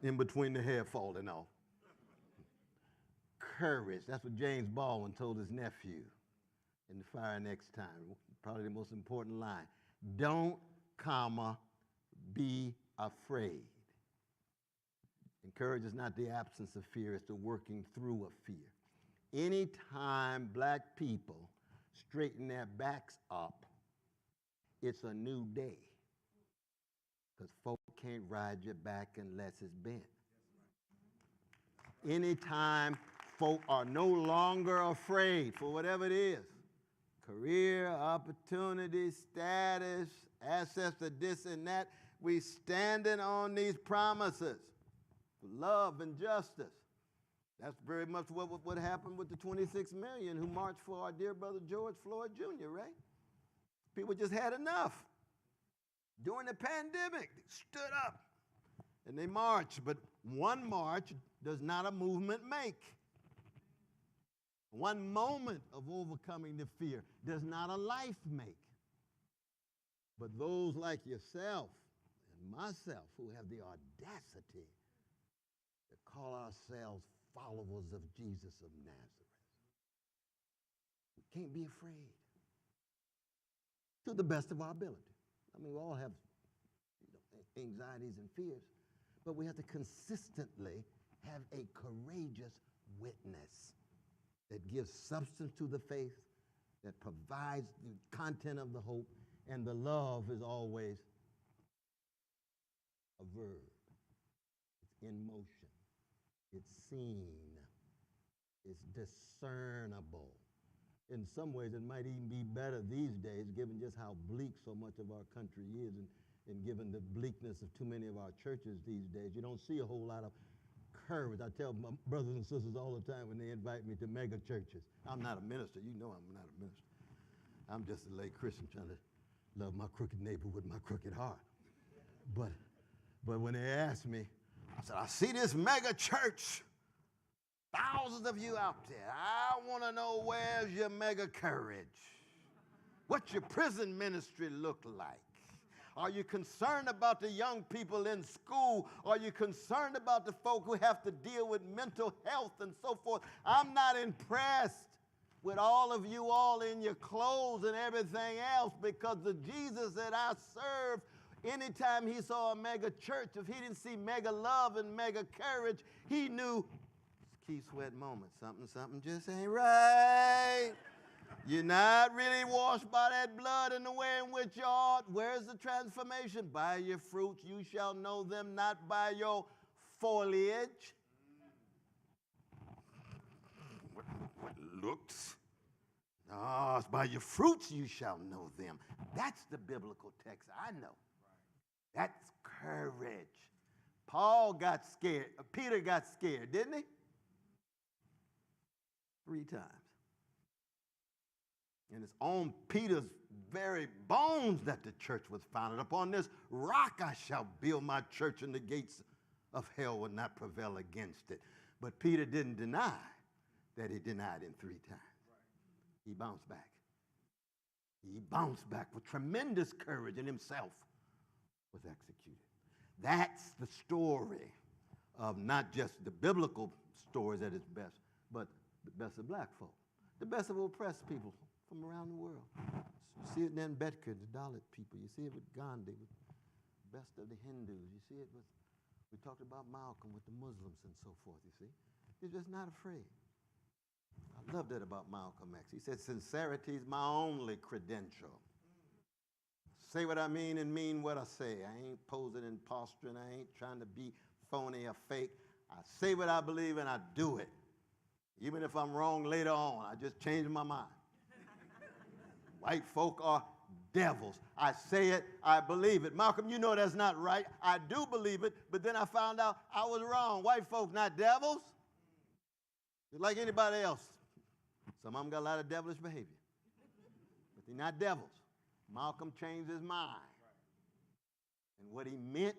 in between the hair falling off. Courage, that's what James Baldwin told his nephew in The Fire Next Time, probably the most important line. Don't, be afraid. And courage is not the absence of fear, it's the working through of fear. Anytime black people straighten their backs up, it's a new day. Because folk can't ride your back unless it's bent. Anytime folk are no longer afraid for whatever it is, career, opportunity, status, access to this and that, we standing on these promises for love and justice. That's very much what happened with the 26 million who marched for our dear brother George Floyd Jr., right? People just had enough. During the pandemic, they stood up and they marched, but one march does not a movement make. One moment of overcoming the fear does not a life make. But those like yourself and myself who have the audacity to call ourselves followers of Jesus of Nazareth, we can't be afraid to the best of our ability. I mean, we all have anxieties and fears, but we have to consistently have a courageous witness that gives substance to the faith, that provides the content of the hope, and the love is always a verb. It's in motion. It's seen. It's discernible. In some ways, it might even be better these days, given just how bleak so much of our country is, and given the bleakness of too many of our churches these days. You don't see a whole lot of courage. I tell my brothers and sisters all the time when they invite me to mega churches. I'm not a minister. You know I'm not a minister. I'm just a lay Christian trying to love my crooked neighbor with my crooked heart. But when they asked me, I said, I see this mega church. Thousands of you out there. I want to know, where's your mega courage? What's your prison ministry look like? Are you concerned about the young people in school? Are you concerned about the folk who have to deal with mental health and so forth? I'm not impressed with all of you all in your clothes and everything else, because the Jesus that I serve, anytime he saw a mega church, if he didn't see mega love and mega courage, he knew, Keith Sweat moment, something just ain't right. You're not really washed by that blood in the way in which you ought. Where's the transformation? By your fruits you shall know them, not by your foliage. What looks? No, it's by your fruits you shall know them. That's the biblical text I know. That's courage. Paul got scared. Peter got scared, didn't he? 3 times. And it's on Peter's very bones that the church was founded. Upon this rock I shall build my church, and the gates of hell will not prevail against it. But Peter didn't deny that he denied him 3 times. He bounced back. He bounced back with tremendous courage, and himself was executed. That's the story of not just the biblical stories at its best, but the best of black folk, the best of oppressed people from around the world. You see it in Ambedkar, the Dalit people. You see it with Gandhi, with the best of the Hindus. You see it with, we talked about Malcolm with the Muslims and so forth, you see. They're just not afraid. I love that about Malcolm X. He said, sincerity is my only credential. Say what I mean and mean what I say. I ain't posing and posturing. I ain't trying to be phony or fake. I say what I believe and I do it. Even if I'm wrong later on, I just change my mind. White folk are devils. I say it, I believe it. Malcolm, you know that's not right. I do believe it, but then I found out I was wrong. White folk not devils. They're like anybody else. Some of them got a lot of devilish behavior, but they're not devils. Malcolm changed his mind. And what he meant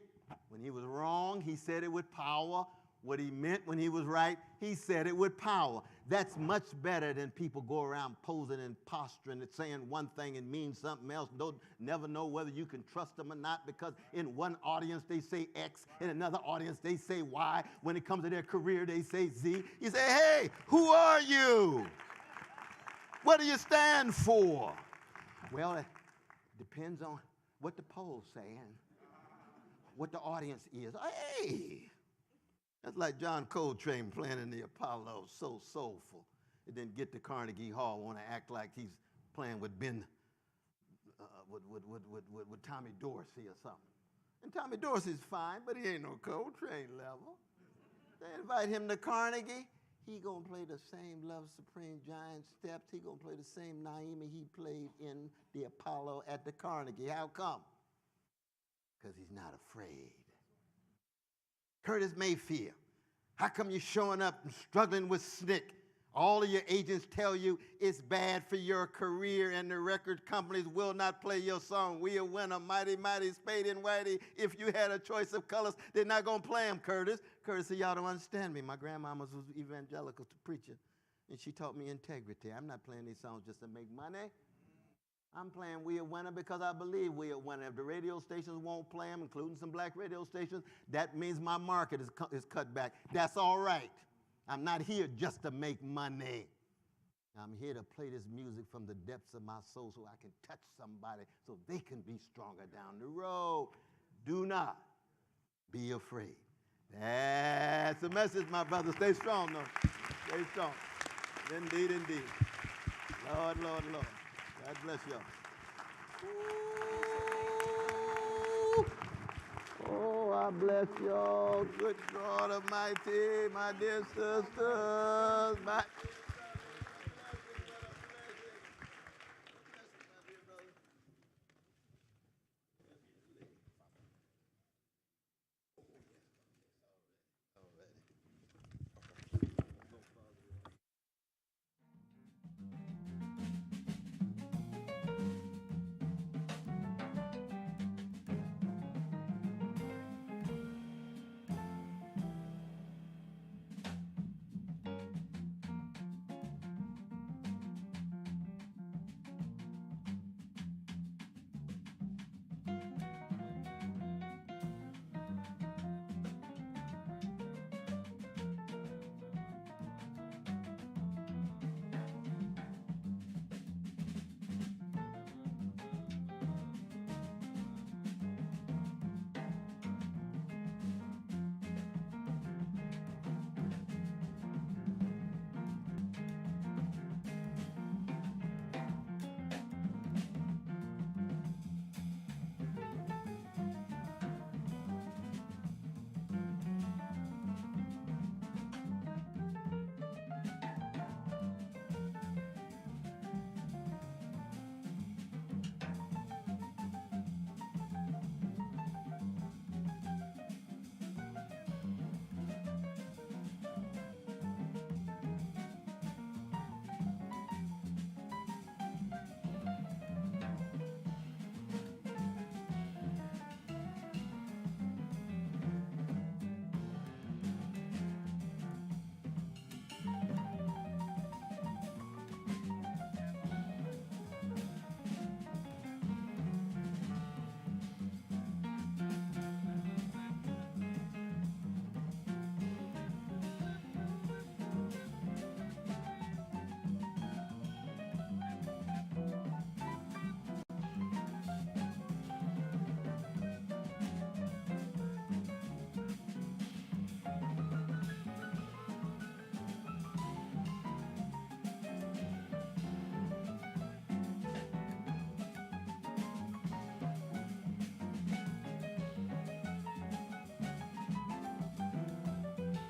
when he was wrong, he said it with power. What he meant when he was right, he said it with power. That's much better than people go around posing and posturing and saying one thing and mean something else. Don't never know whether you can trust them or not, because in one audience they say X, in another audience they say Y. When it comes to their career, they say Z. You say, hey, who are you? What do you stand for? Well, it depends on what the poll's saying, what the audience is. Hey! That's like John Coltrane playing in the Apollo, so soulful. And then get to Carnegie Hall, want to act like he's playing with with Tommy Dorsey or something. And Tommy Dorsey's fine, but he ain't no Coltrane level. They invite him to Carnegie, he gonna play the same Love Supreme Giant steps. He gonna play the same Naima he played in the Apollo at the Carnegie. How come? Because he's not afraid. Curtis Mayfield, how come you're showing up and struggling with SNCC? All of your agents tell you it's bad for your career and the record companies will not play your song. We a winner, mighty, mighty, Spade and Whitey. If you had a choice of colors, they're not going to play them, Curtis. Curtis said, y'all don't understand me. My grandmama was evangelical to preacher, and she taught me integrity. I'm not playing these songs just to make money. I'm playing We a Winner because I believe we a winner. If the radio stations won't play them, including some black radio stations, that means my market is cut back. That's all right. I'm not here just to make money. I'm here to play this music from the depths of my soul so I can touch somebody so they can be stronger down the road. Do not be afraid. That's the message, my brother. Stay strong, though. Stay strong. Indeed, indeed. Lord, Lord, Lord. God bless y'all. Oh, I bless y'all. Good God Almighty, my dear sisters.